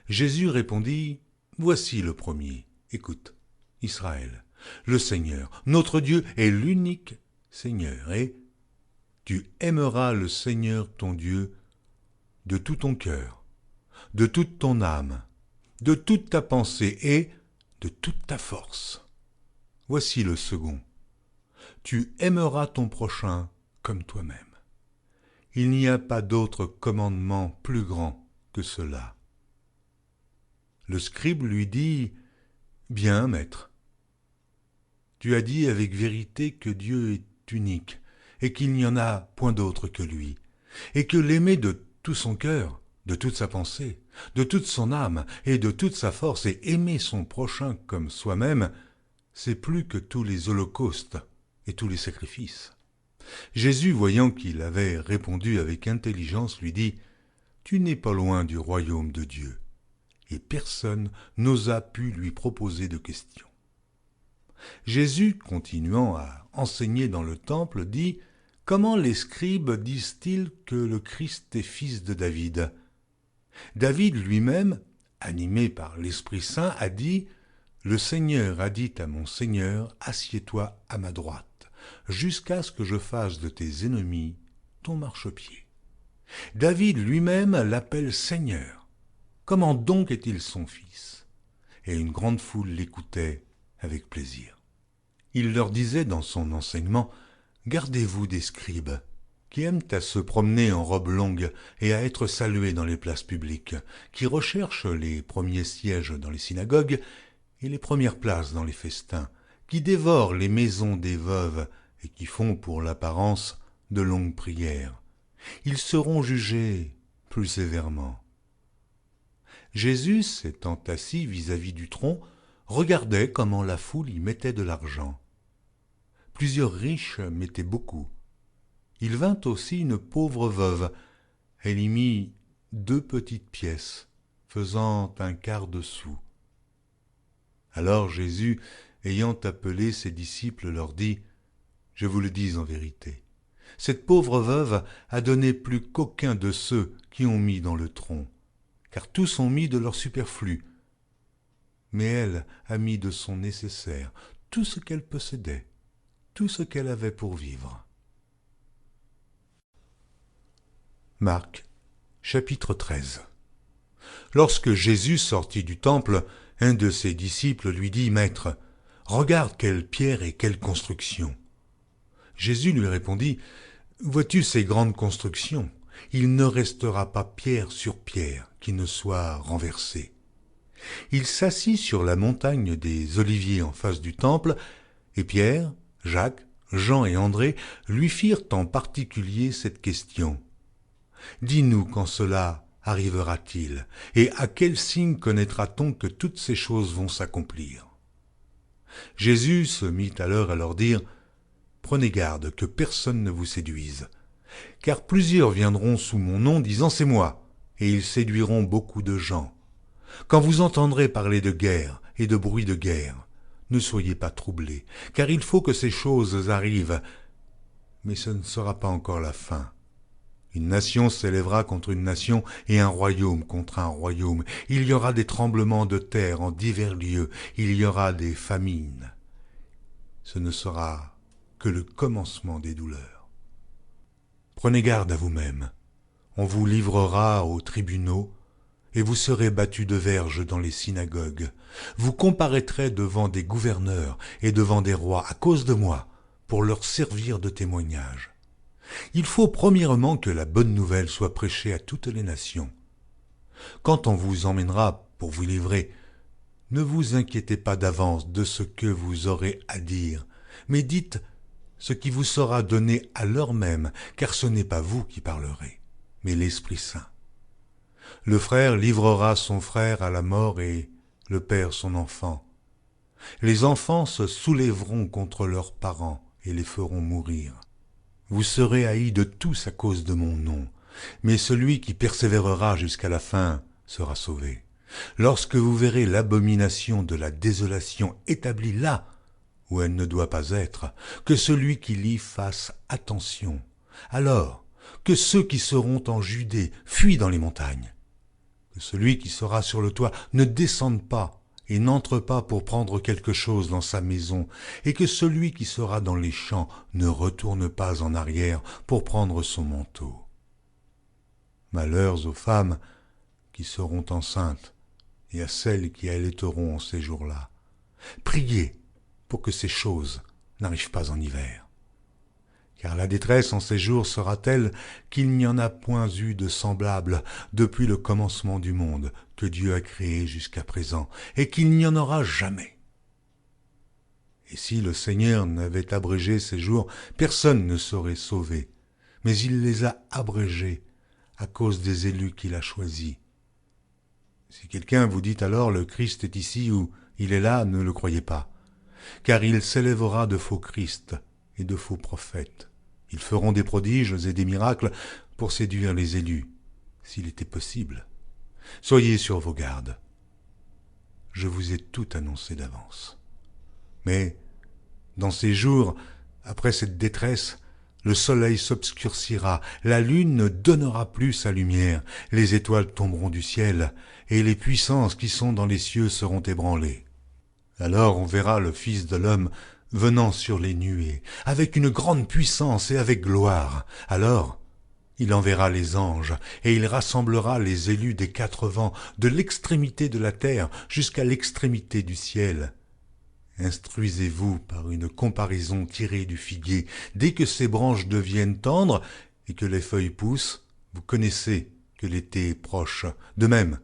Jésus répondit, « Voici le premier. Écoute, Israël, le Seigneur, notre Dieu est l'unique Seigneur, et tu aimeras le Seigneur ton Dieu de tout ton cœur, de toute ton âme, de toute ta pensée et de toute ta force. Voici le second. Tu aimeras ton prochain comme toi-même. Il n'y a pas d'autre commandement plus grand que cela. » Le scribe lui dit, « Bien, maître, tu as dit avec vérité que Dieu est unique et qu'il n'y en a point d'autre que lui, et que l'aimer de tout son cœur, de toute sa pensée, de toute son âme et de toute sa force, et aimer son prochain comme soi-même, c'est plus que tous les holocaustes et tous les sacrifices. » Jésus, voyant qu'il avait répondu avec intelligence, lui dit, « Tu n'es pas loin du royaume de Dieu. » Et personne n'osa pu lui proposer de question. Jésus, continuant à enseigner dans le temple, dit, « Comment les scribes disent-ils que le Christ est fils de David? David lui-même, animé par l'Esprit Saint, a dit, « Le Seigneur a dit à mon Seigneur, assieds-toi à ma droite, jusqu'à ce que je fasse de tes ennemis ton marchepied. » David lui-même l'appelle Seigneur. Comment donc est-il son fils? Et une grande foule l'écoutait avec plaisir. Il leur disait dans son enseignement, « Gardez-vous des scribes, qui aiment à se promener en robe longue et à être salués dans les places publiques, qui recherchent les premiers sièges dans les synagogues et les premières places dans les festins, qui dévorent les maisons des veuves et qui font pour l'apparence de longues prières. Ils seront jugés plus sévèrement. » Jésus, s'étant assis vis-à-vis du tronc, regardait comment la foule y mettait de l'argent. Plusieurs riches mettaient beaucoup. Il vint aussi une pauvre veuve. Elle y mit 2 petites pièces, faisant un quart de sou. Alors Jésus, ayant appelé ses disciples, leur dit, « Je vous le dis en vérité, cette pauvre veuve a donné plus qu'aucun de ceux qui ont mis dans le tronc, car tous ont mis de leur superflu. Mais elle a mis de son nécessaire, tout ce qu'elle possédait, tout ce qu'elle avait pour vivre. » Marc, chapitre 13. Lorsque Jésus sortit du temple, un de ses disciples lui dit « Maître, regarde quelle pierre et quelle construction !» Jésus lui répondit « Vois-tu ces grandes constructions ? Il ne restera pas pierre sur pierre qui ne soit renversée. » Il s'assit sur la montagne des Oliviers en face du temple, et Pierre, Jacques, Jean et André lui firent en particulier cette question. « Dis-nous quand cela arrivera-t-il, et à quel signe connaîtra-t-on que toutes ces choses vont s'accomplir ?» Jésus se mit alors à leur dire « Prenez garde que personne ne vous séduise, car plusieurs viendront sous mon nom disant « C'est moi », et ils séduiront beaucoup de gens. Quand vous entendrez parler de guerre et de bruit de guerre, ne soyez pas troublés, car il faut que ces choses arrivent, mais ce ne sera pas encore la fin. Une nation s'élèvera contre une nation et un royaume contre un royaume. Il y aura des tremblements de terre en divers lieux, il y aura des famines. Ce ne sera que le commencement des douleurs. Prenez garde à vous-même, on vous livrera aux tribunaux, et vous serez battus de verges dans les synagogues. Vous comparaîtrez devant des gouverneurs et devant des rois à cause de moi, pour leur servir de témoignage. Il faut premièrement que la bonne nouvelle soit prêchée à toutes les nations. Quand on vous emmènera pour vous livrer, ne vous inquiétez pas d'avance de ce que vous aurez à dire, mais dites ce qui vous sera donné à l'heure même, car ce n'est pas vous qui parlerez, mais l'Esprit Saint. Le frère livrera son frère à la mort et le père son enfant. Les enfants se soulèveront contre leurs parents et les feront mourir. Vous serez haïs de tous à cause de mon nom, mais celui qui persévérera jusqu'à la fin sera sauvé. Lorsque vous verrez l'abomination de la désolation établie là où elle ne doit pas être, que celui qui lit fasse attention. Alors que ceux qui seront en Judée fuient dans les montagnes. Que celui qui sera sur le toit ne descende pas et n'entre pas pour prendre quelque chose dans sa maison, et que celui qui sera dans les champs ne retourne pas en arrière pour prendre son manteau. Malheurs aux femmes qui seront enceintes et à celles qui allaiteront en ces jours-là. Priez pour que ces choses n'arrivent pas en hiver. Car la détresse en ces jours sera telle qu'il n'y en a point eu de semblable depuis le commencement du monde que Dieu a créé jusqu'à présent, et qu'il n'y en aura jamais. Et si le Seigneur n'avait abrégé ces jours, personne ne serait sauvé, mais il les a abrégés à cause des élus qu'il a choisis. Si quelqu'un vous dit alors le Christ est ici ou il est là, ne le croyez pas, car il s'élèvera de faux Christ et de faux prophètes. Ils feront des prodiges et des miracles pour séduire les élus, s'il était possible. Soyez sur vos gardes. Je vous ai tout annoncé d'avance. Mais, dans ces jours, après cette détresse, le soleil s'obscurcira, la lune ne donnera plus sa lumière, les étoiles tomberont du ciel, et les puissances qui sont dans les cieux seront ébranlées. Alors on verra le Fils de l'homme venant sur les nuées, avec une grande puissance et avec gloire. Alors, il enverra les anges, et il rassemblera les élus des 4 vents, de l'extrémité de la terre jusqu'à l'extrémité du ciel. Instruisez-vous par une comparaison tirée du figuier. Dès que ses branches deviennent tendres et que les feuilles poussent, vous connaissez que l'été est proche. De même,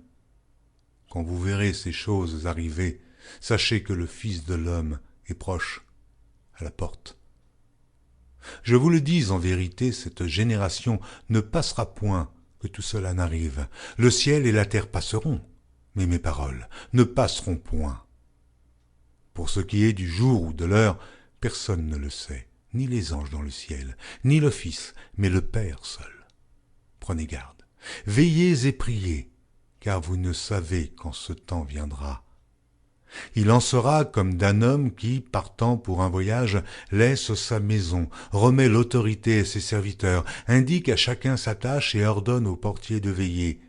quand vous verrez ces choses arriver, sachez que le Fils de l'homme est proche, à la porte. Je vous le dis en vérité, cette génération ne passera point que tout cela n'arrive. Le ciel et la terre passeront, mais mes paroles ne passeront point. Pour ce qui est du jour ou de l'heure, personne ne le sait, ni les anges dans le ciel, ni le Fils, mais le Père seul. Prenez garde, veillez et priez, car vous ne savez quand ce temps viendra. Il en sera comme d'un homme qui, partant pour un voyage, laisse sa maison, remet l'autorité à ses serviteurs, indique à chacun sa tâche et ordonne au portier de veiller.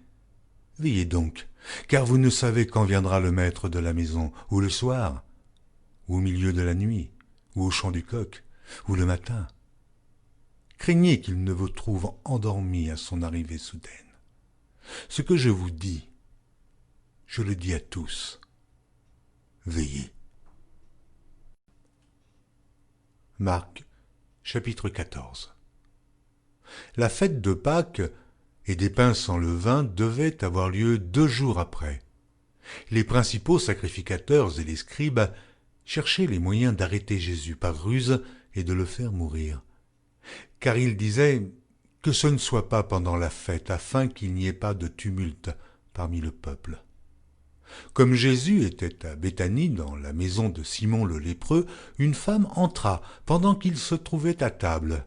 Veillez donc, car vous ne savez quand viendra le maître de la maison, ou le soir, ou au milieu de la nuit, ou au chant du coq, ou le matin. Craignez qu'il ne vous trouve endormi à son arrivée soudaine. Ce que je vous dis, je le dis à tous. Veillez. Marc, chapitre 14. La fête de Pâques et des pains sans levain devait avoir lieu 2 jours après. Les principaux sacrificateurs et les scribes cherchaient les moyens d'arrêter Jésus par ruse et de le faire mourir. Car ils disaient que ce ne soit pas pendant la fête, afin qu'il n'y ait pas de tumulte parmi le peuple. Comme Jésus était à Béthanie, dans la maison de Simon le lépreux, une femme entra pendant qu'il se trouvait à table.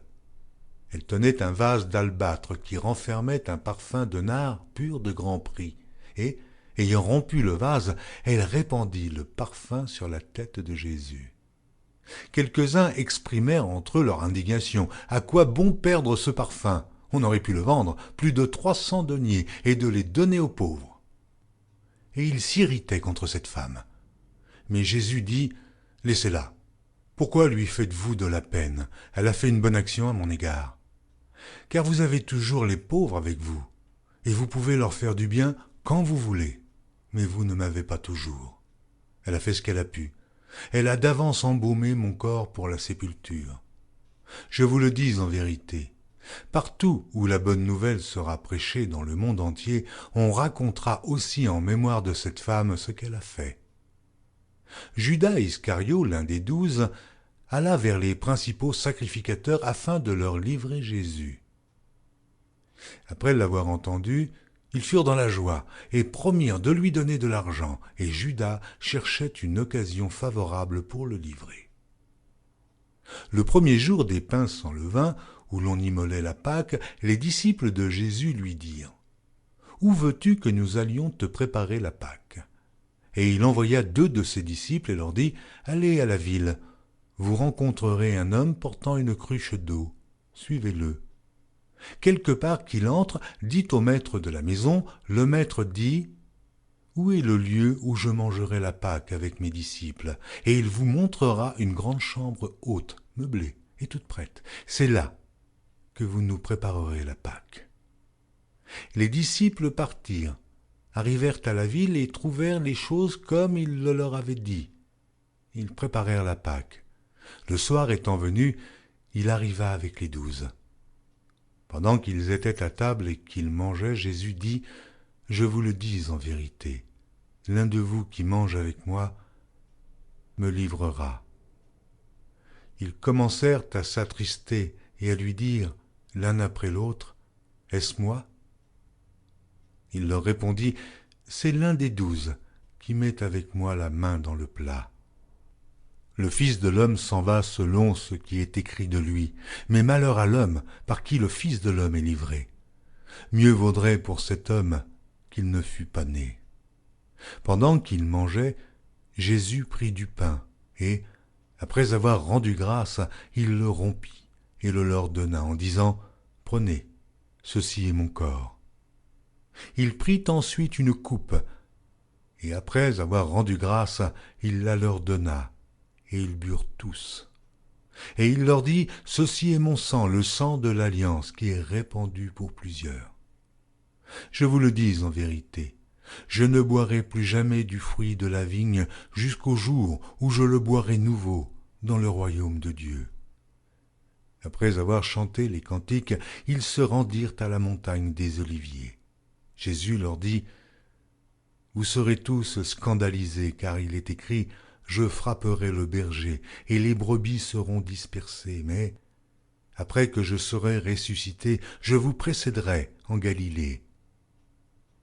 Elle tenait un vase d'albâtre qui renfermait un parfum de nard pur de grand prix, et, ayant rompu le vase, elle répandit le parfum sur la tête de Jésus. Quelques-uns exprimèrent entre eux leur indignation. À quoi bon perdre ce parfum? On aurait pu le vendre plus de 300 deniers et de les donner aux pauvres. Et ils s'irritaient contre cette femme. Mais Jésus dit, « Laissez-la. Pourquoi lui faites-vous de la peine? Elle a fait une bonne action à mon égard. Car vous avez toujours les pauvres avec vous, et vous pouvez leur faire du bien quand vous voulez, mais vous ne m'avez pas toujours. Elle a fait ce qu'elle a pu. Elle a d'avance embaumé mon corps pour la sépulture. Je vous le dis en vérité, partout où la bonne nouvelle sera prêchée dans le monde entier, on racontera aussi en mémoire de cette femme ce qu'elle a fait. » Judas Iscario, l'un des 12, alla vers les principaux sacrificateurs afin de leur livrer Jésus. Après l'avoir entendu, ils furent dans la joie et promirent de lui donner de l'argent, et Judas cherchait une occasion favorable pour le livrer. Le premier jour des pains sans levain, où l'on immolait la Pâque, les disciples de Jésus lui dirent « Où veux-tu que nous allions te préparer la Pâque ?» Et il envoya 2 de ses disciples et leur dit « Allez à la ville, vous rencontrerez un homme portant une cruche d'eau, suivez-le. Quelque part qu'il entre, dit au maître de la maison, le maître dit « Où est le lieu où je mangerai la Pâque avec mes disciples ?» Et il vous montrera une grande chambre haute, meublée et toute prête. C'est là que vous nous préparerez la Pâque. Les disciples partirent, arrivèrent à la ville et trouvèrent les choses comme il le leur avait dit. Ils préparèrent la Pâque. Le soir étant venu, il arriva avec les 12. Pendant qu'ils étaient à table et qu'ils mangeaient, Jésus dit « Je vous le dis en vérité, l'un de vous qui mange avec moi me livrera. » Ils commencèrent à s'attrister et à lui dire l'un après l'autre « Est-ce moi ?» Il leur répondit « C'est l'un des 12 qui met avec moi la main dans le plat. » Le Fils de l'homme s'en va selon ce qui est écrit de lui, mais malheur à l'homme par qui le Fils de l'homme est livré. Mieux vaudrait pour cet homme qu'il ne fût pas né. Pendant qu'il mangeait, Jésus prit du pain, et, après avoir rendu grâce, il le rompit et le leur donna en disant « Prenez, ceci est mon corps. » Il prit ensuite une coupe, et après avoir rendu grâce, il la leur donna, et ils burent tous. Et il leur dit, « Ceci est mon sang, le sang de l'alliance, qui est répandu pour plusieurs. Je vous le dis en vérité, je ne boirai plus jamais du fruit de la vigne jusqu'au jour où je le boirai nouveau dans le royaume de Dieu. » Après avoir chanté les cantiques, ils se rendirent à la montagne des Oliviers. Jésus leur dit, « Vous serez tous scandalisés, car il est écrit, « Je frapperai le berger, et les brebis seront dispersées, mais, après que je serai ressuscité, je vous précéderai en Galilée. »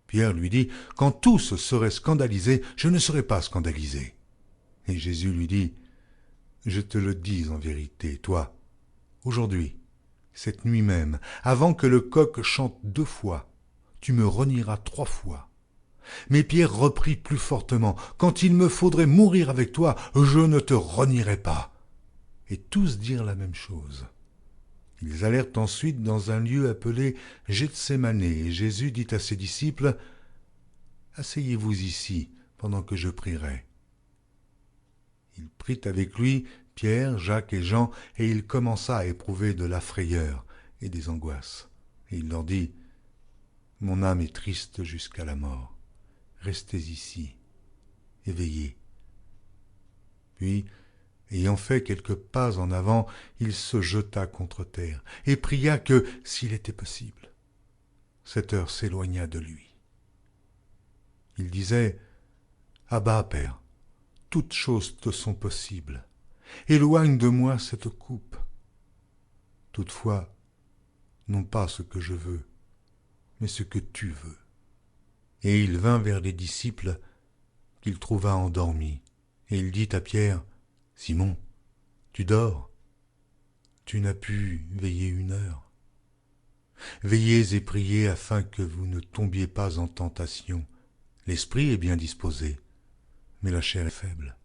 Pierre lui dit, « Quand tous seraient scandalisés, je ne serai pas scandalisé. » Et Jésus lui dit, « Je te le dis en vérité, toi, aujourd'hui, cette nuit même, avant que le coq chante 2 fois, tu me renieras 3 fois. » Mais Pierre reprit plus fortement, « Quand il me faudrait mourir avec toi, je ne te renierai pas. » Et tous dirent la même chose. Ils allèrent ensuite dans un lieu appelé Gethsémané, et Jésus dit à ses disciples, « Asseyez-vous ici, pendant que je prierai. » Il prit avec lui Pierre, Jacques et Jean, et il commença à éprouver de la frayeur, et des angoisses. Et il leur dit, « Mon âme est triste jusqu'à la mort. Restez ici et veillez. » Puis, ayant fait quelques pas en avant, il se jeta contre terre et pria que, s'il était possible, cette heure s'éloignât de lui. Il disait, « Abba, Père, toutes choses te sont possibles. Éloigne de moi cette coupe. Toutefois, non pas ce que je veux, mais ce que tu veux. » Et il vint vers les disciples qu'il trouva endormis, et il dit à Pierre, « Simon, tu dors, tu n'as pu veiller 1 heure. Veillez et priez afin que vous ne tombiez pas en tentation. L'esprit est bien disposé, mais la chair est faible. »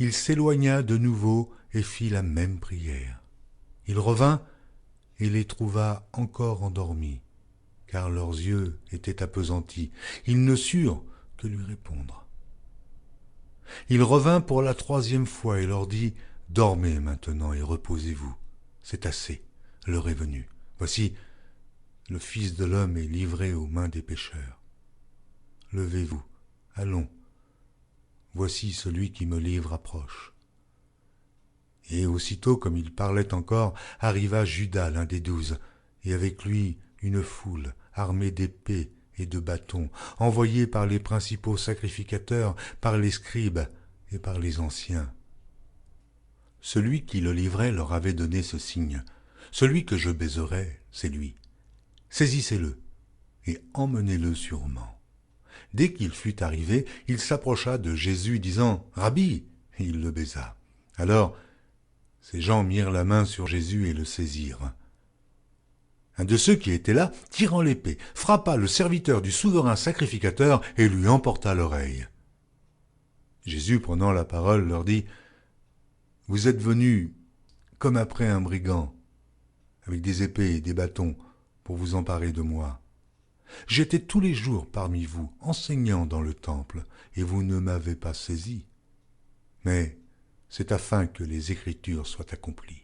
Il s'éloigna de nouveau et fit la même prière. Il revint et les trouva encore endormis, car leurs yeux étaient appesantis. Ils ne surent que lui répondre. Il revint pour la 3e fois et leur dit, « Dormez maintenant et reposez-vous. C'est assez, l'heure est venue. Voici, le Fils de l'homme est livré aux mains des pécheurs. Levez-vous, allons. Voici celui qui me livre approche. » Et aussitôt, comme il parlait encore, arriva Judas, l'un des 12, et avec lui une foule armée d'épées et de bâtons, envoyés par les principaux sacrificateurs, par les scribes et par les anciens. Celui qui le livrait leur avait donné ce signe. « Celui que je baiserai, c'est lui. Saisissez-le et emmenez-le sûrement. » Dès qu'il fut arrivé, il s'approcha de Jésus, disant « Rabbi !» et il le baisa. Alors, ces gens mirent la main sur Jésus et le saisirent. Un de ceux qui étaient là, tirant l'épée, frappa le serviteur du souverain sacrificateur et lui emporta l'oreille. Jésus, prenant la parole, leur dit « Vous êtes venus comme après un brigand, avec des épées et des bâtons, pour vous emparer de moi. J'étais tous les jours parmi vous, enseignant dans le temple, et vous ne m'avez pas saisi. Mais c'est afin que les Écritures soient accomplies. »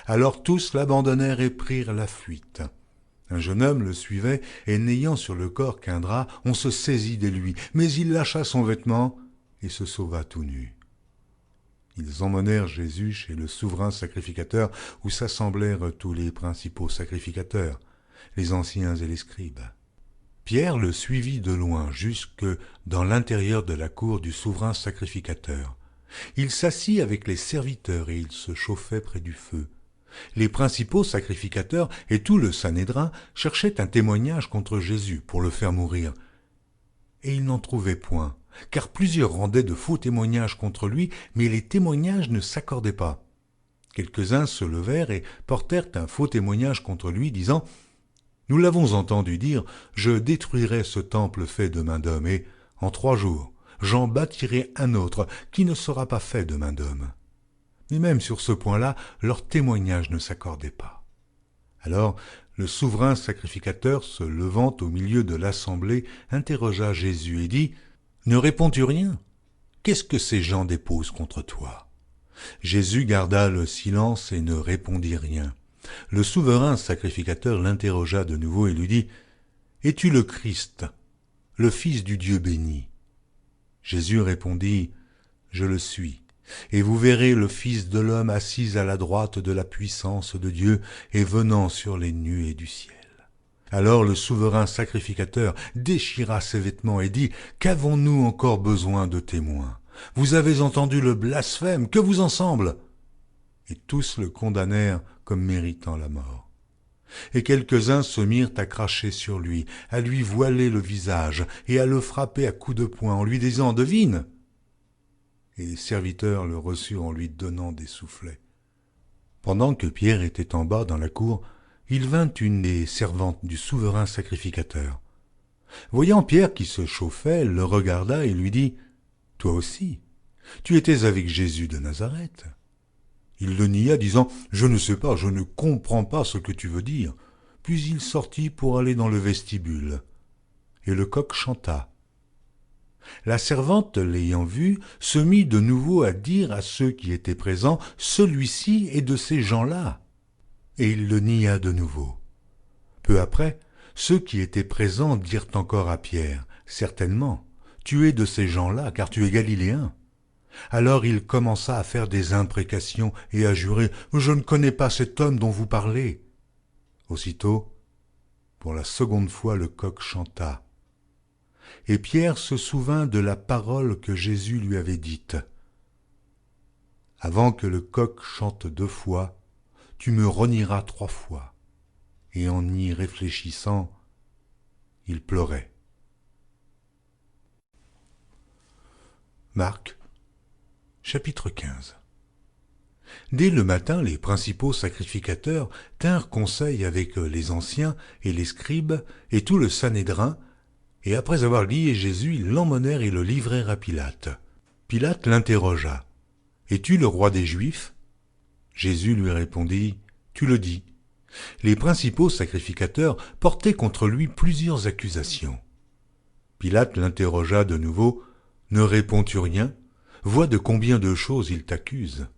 Alors tous l'abandonnèrent et prirent la fuite. Un jeune homme le suivait, et n'ayant sur le corps qu'un drap, on se saisit de lui, mais il lâcha son vêtement et se sauva tout nu. Ils emmenèrent Jésus chez le souverain sacrificateur, où s'assemblèrent tous les principaux sacrificateurs, les anciens et les scribes. Pierre le suivit de loin jusque dans l'intérieur de la cour du souverain sacrificateur. Il s'assit avec les serviteurs et il se chauffait près du feu. Les principaux sacrificateurs et tout le Sanhédrin cherchaient un témoignage contre Jésus pour le faire mourir. Et ils n'en trouvaient point, car plusieurs rendaient de faux témoignages contre lui, mais les témoignages ne s'accordaient pas. Quelques-uns se levèrent et portèrent un faux témoignage contre lui, disant « Nous l'avons entendu dire, je détruirai ce temple fait de main d'homme, et en 3 jours, j'en bâtirai un autre qui ne sera pas fait de main d'homme. » Mais même sur ce point-là, leur témoignage ne s'accordait pas. Alors, le souverain sacrificateur, se levant au milieu de l'assemblée, interrogea Jésus et dit « Ne réponds-tu rien? Qu'est-ce que ces gens déposent contre toi ?» Jésus garda le silence et ne répondit rien. Le souverain sacrificateur l'interrogea de nouveau et lui dit « Es-tu le Christ, le Fils du Dieu béni ?» Jésus répondit « Je le suis, et vous verrez le Fils de l'homme assis à la droite de la puissance de Dieu et venant sur les nuées du ciel. » Alors le souverain sacrificateur déchira ses vêtements et dit « Qu'avons-nous encore besoin de témoins? Vous avez entendu le blasphème, que vous en semble ?» Et tous le condamnèrent comme méritant la mort. Et quelques-uns se mirent à cracher sur lui, à lui voiler le visage et à le frapper à coups de poing en lui disant « Devine !» Et les serviteurs le reçurent en lui donnant des soufflets. Pendant que Pierre était en bas dans la cour, il vint une des servantes du souverain sacrificateur. Voyant Pierre qui se chauffait, elle le regarda et lui dit « Toi aussi, tu étais avec Jésus de Nazareth. » Il le nia, disant « Je ne sais pas, je ne comprends pas ce que tu veux dire. » Puis il sortit pour aller dans le vestibule. Et le coq chanta. La servante, l'ayant vu, se mit de nouveau à dire à ceux qui étaient présents « Celui-ci est de ces gens-là. » et il le nia de nouveau. Peu après, ceux qui étaient présents dirent encore à Pierre, « Certainement, tu es de ces gens-là, car tu es galiléen. » Alors il commença à faire des imprécations et à jurer, « Je ne connais pas cet homme dont vous parlez. » Aussitôt, pour la seconde fois, le coq chanta. Et Pierre se souvint de la parole que Jésus lui avait dite. « Avant que le coq chante 2 fois, tu me renieras 3 fois. » Et en y réfléchissant, il pleurait. Marc, chapitre 15. Dès le matin, les principaux sacrificateurs tinrent conseil avec les anciens et les scribes et tout le Sanhédrin, et après avoir lié Jésus, ils l'emmenèrent et le livrèrent à Pilate. Pilate l'interrogea. « Es-tu le roi des Juifs ?» Jésus lui répondit, « Tu le dis. » Les principaux sacrificateurs portaient contre lui plusieurs accusations. Pilate l'interrogea de nouveau, « Ne réponds-tu rien ? Vois de combien de choses il t'accuse. »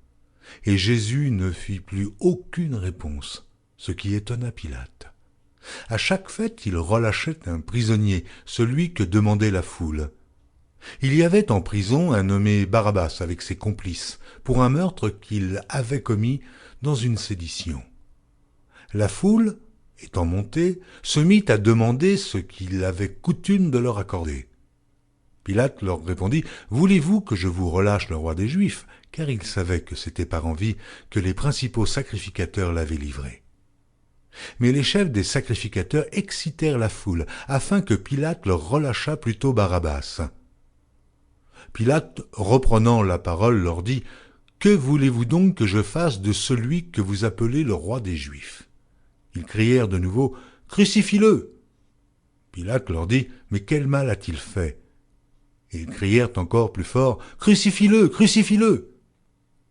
Et Jésus ne fit plus aucune réponse, ce qui étonna Pilate. À chaque fête, il relâchait un prisonnier, celui que demandait la foule. Il y avait en prison un nommé Barabbas avec ses complices, pour un meurtre qu'il avait commis dans une sédition. La foule, étant montée, se mit à demander ce qu'il avait coutume de leur accorder. Pilate leur répondit, « Voulez-vous que je vous relâche le roi des Juifs ?» Car il savait que c'était par envie que les principaux sacrificateurs l'avaient livré. Mais les chefs des sacrificateurs excitèrent la foule, afin que Pilate leur relâchât plutôt Barabbas. Pilate, reprenant la parole, leur dit, « Que voulez-vous donc que je fasse de celui que vous appelez le roi des Juifs ?» Ils crièrent de nouveau, « Crucifie-le !» Pilate leur dit, « Mais quel mal a-t-il fait ?» Et ils crièrent encore plus fort, « Crucifie-le, crucifie-le !»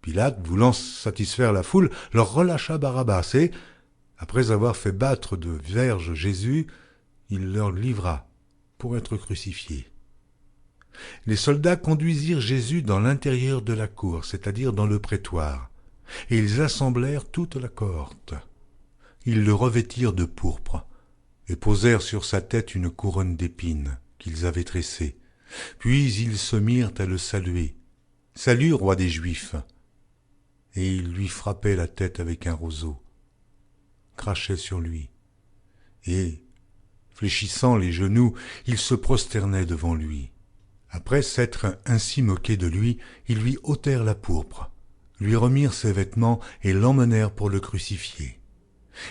Pilate, voulant satisfaire la foule, leur relâcha Barabbas et, après avoir fait battre de verges Jésus, il leur livra pour être crucifié. Les soldats conduisirent Jésus dans l'intérieur de la cour, c'est-à-dire dans le prétoire, et ils assemblèrent toute la cohorte. Ils le revêtirent de pourpre et posèrent sur sa tête une couronne d'épines qu'ils avaient tressée. Puis ils se mirent à le saluer. « Salut, roi des Juifs !» Et ils lui frappaient la tête avec un roseau, crachaient sur lui, et, fléchissant les genoux, ils se prosternaient devant lui. Après s'être ainsi moqués de lui, ils lui ôtèrent la pourpre, lui remirent ses vêtements et l'emmenèrent pour le crucifier.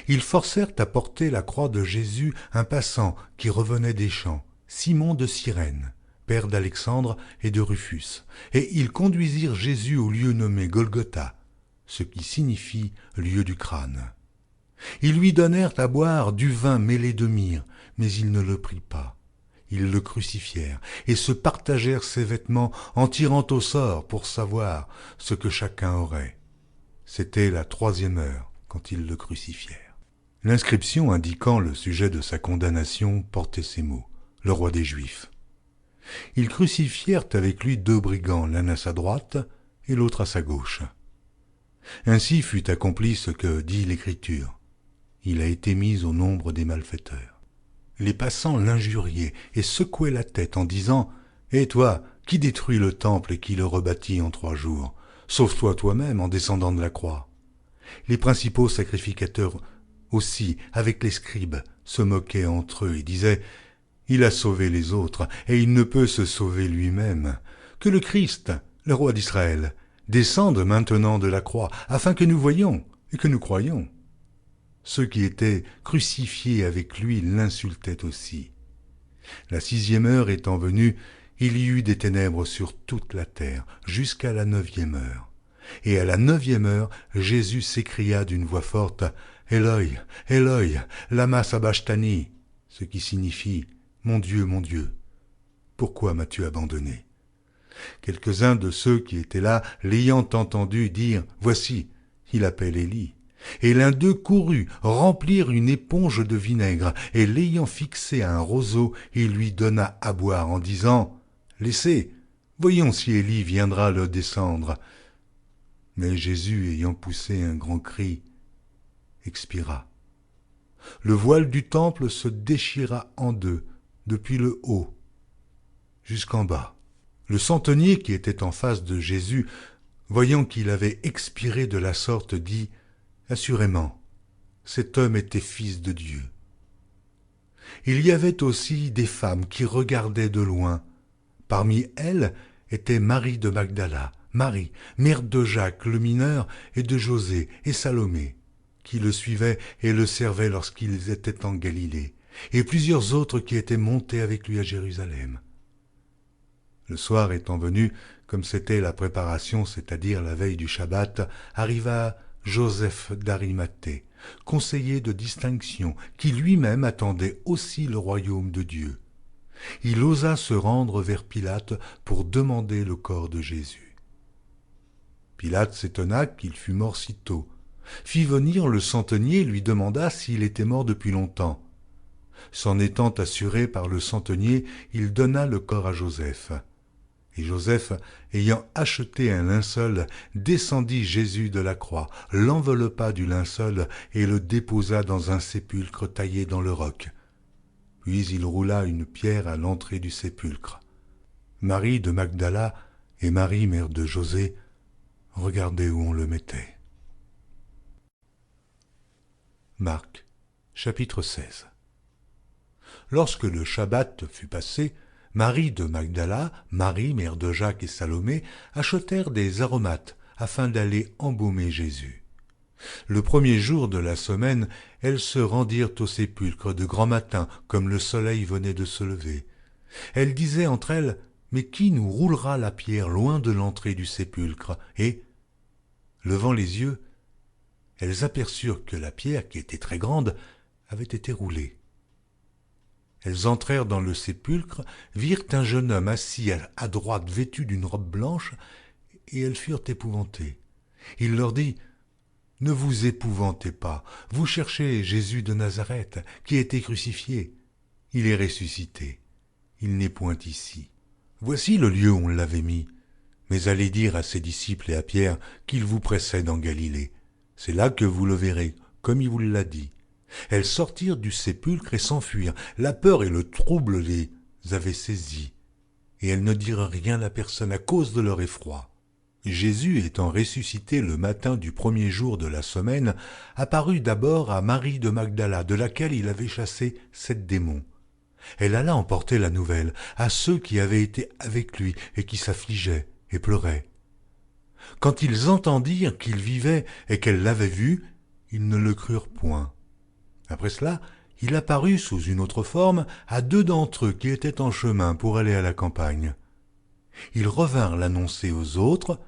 Ils forcèrent à porter la croix de Jésus un passant qui revenait des champs, Simon de Cyrène, père d'Alexandre et de Rufus, et ils conduisirent Jésus au lieu nommé Golgotha, ce qui signifie lieu du crâne. Ils lui donnèrent à boire du vin mêlé de myrrhe, mais il ne le prit pas. Ils le crucifièrent et se partagèrent ses vêtements en tirant au sort pour savoir ce que chacun aurait. C'était la 3e heure quand ils le crucifièrent. L'inscription indiquant le sujet de sa condamnation portait ces mots, « Le roi des Juifs ». Ils crucifièrent avec lui 2 brigands, l'un à sa droite et l'autre à sa gauche. Ainsi fut accompli ce que dit l'Écriture. Il a été mis au nombre des malfaiteurs. Les passants l'injuriaient et secouaient la tête en disant « Et toi, qui détruis le temple et qui le rebâtis en 3 jours? Sauve-toi toi-même en descendant de la croix. » Les principaux sacrificateurs aussi, avec les scribes, se moquaient entre eux et disaient « Il a sauvé les autres et il ne peut se sauver lui-même. Que le Christ, le roi d'Israël, descende maintenant de la croix, afin que nous voyions et que nous croyions. » Ceux qui étaient crucifiés avec lui l'insultaient aussi. La 6e heure étant venue, il y eut des ténèbres sur toute la terre, jusqu'à la 9e heure. Et à la 9e heure, Jésus s'écria d'une voix forte, « Eloi, Eloi, lama sabachthani » ce qui signifie « Mon Dieu, pourquoi m'as-tu abandonné ?» Quelques-uns de ceux qui étaient là, l'ayant entendu dire « Voici, il appelle Élie ». Et l'un d'eux courut remplir une éponge de vinaigre, et l'ayant fixé à un roseau, il lui donna à boire en disant « Laissez, voyons si Élie viendra le descendre. » Mais Jésus, ayant poussé un grand cri, expira. Le voile du temple se déchira en deux, depuis le haut jusqu'en bas. Le centenier qui était en face de Jésus, voyant qu'il avait expiré de la sorte, dit « Assurément, cet homme était fils de Dieu. » Il y avait aussi des femmes qui regardaient de loin. Parmi elles était Marie de Magdala, Marie, mère de Jacques le mineur et de José et Salomé, qui le suivaient et le servaient lorsqu'ils étaient en Galilée, et plusieurs autres qui étaient montés avec lui à Jérusalem. Le soir étant venu, comme c'était la préparation, c'est-à-dire la veille du Shabbat, arriva Joseph d'Arimathée, conseiller de distinction, qui lui-même attendait aussi le royaume de Dieu. Il osa se rendre vers Pilate pour demander le corps de Jésus. Pilate s'étonna qu'il fût mort si tôt, fit venir le centenier et lui demanda s'il était mort depuis longtemps. S'en étant assuré par le centenier, il donna le corps à Joseph. Et Joseph, ayant acheté un linceul, descendit Jésus de la croix, l'enveloppa du linceul et le déposa dans un sépulcre taillé dans le roc. Puis il roula une pierre à l'entrée du sépulcre. Marie de Magdala et Marie, mère de José, regardaient où on le mettait. Marc, chapitre 16. Lorsque le Shabbat fut passé, Marie de Magdala, Marie, mère de Jacques et Salomé, achetèrent des aromates afin d'aller embaumer Jésus. Le premier jour de la semaine, elles se rendirent au sépulcre de grand matin, comme le soleil venait de se lever. Elles disaient entre elles, « Mais qui nous roulera la pierre loin de l'entrée du sépulcre ?» Et, levant les yeux, elles aperçurent que la pierre, qui était très grande, avait été roulée. Elles entrèrent dans le sépulcre, virent un jeune homme assis à droite vêtu d'une robe blanche, et elles furent épouvantées. Il leur dit, « Ne vous épouvantez pas, vous cherchez Jésus de Nazareth, qui a été crucifié. Il est ressuscité, il n'est point ici. Voici le lieu où on l'avait mis. Mais allez dire à ses disciples et à Pierre qu'il vous précède en Galilée. C'est là que vous le verrez, comme il vous l'a dit. » Elles sortirent du sépulcre et s'enfuirent. La peur et le trouble les avaient saisies, et elles ne dirent rien à personne à cause de leur effroi. Jésus, étant ressuscité le matin du premier jour de la semaine, apparut d'abord à Marie de Magdala, de laquelle il avait chassé 7 démons. Elle alla emporter la nouvelle à ceux qui avaient été avec lui et qui s'affligeaient et pleuraient. Quand ils entendirent qu'il vivait et qu'elle l'avait vu, ils ne le crurent point. Après cela, il apparut sous une autre forme à 2 d'entre eux qui étaient en chemin pour aller à la campagne. Ils revinrent l'annoncer aux autres,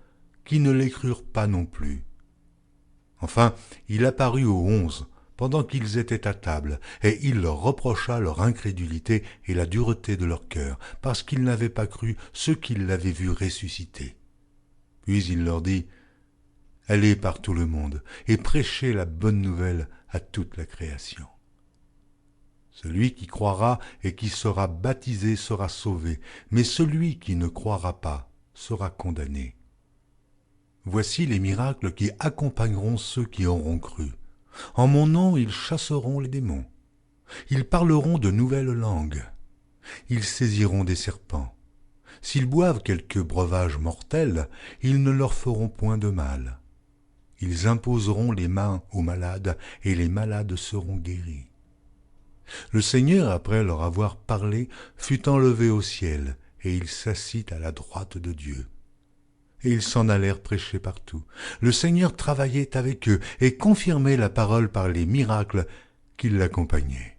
qui ne les crurent pas non plus. Enfin, il apparut aux 11, pendant qu'ils étaient à table, et il leur reprocha leur incrédulité et la dureté de leur cœur, parce qu'ils n'avaient pas cru ceux qui l'avaient vu ressusciter. Puis il leur dit, « Allez par tout le monde, et prêchez la bonne nouvelle à toute la création. Celui qui croira et qui sera baptisé sera sauvé, mais celui qui ne croira pas sera condamné. Voici les miracles qui accompagneront ceux qui auront cru. En mon nom, ils chasseront les démons. Ils parleront de nouvelles langues. Ils saisiront des serpents. S'ils boivent quelque breuvage mortel, ils ne leur feront point de mal. Ils imposeront les mains aux malades, et les malades seront guéris. » Le Seigneur, après leur avoir parlé, fut enlevé au ciel, et il s'assit à la droite de Dieu. Et ils s'en allèrent prêcher partout. Le Seigneur travaillait avec eux, et confirmait la parole par les miracles qui l'accompagnaient.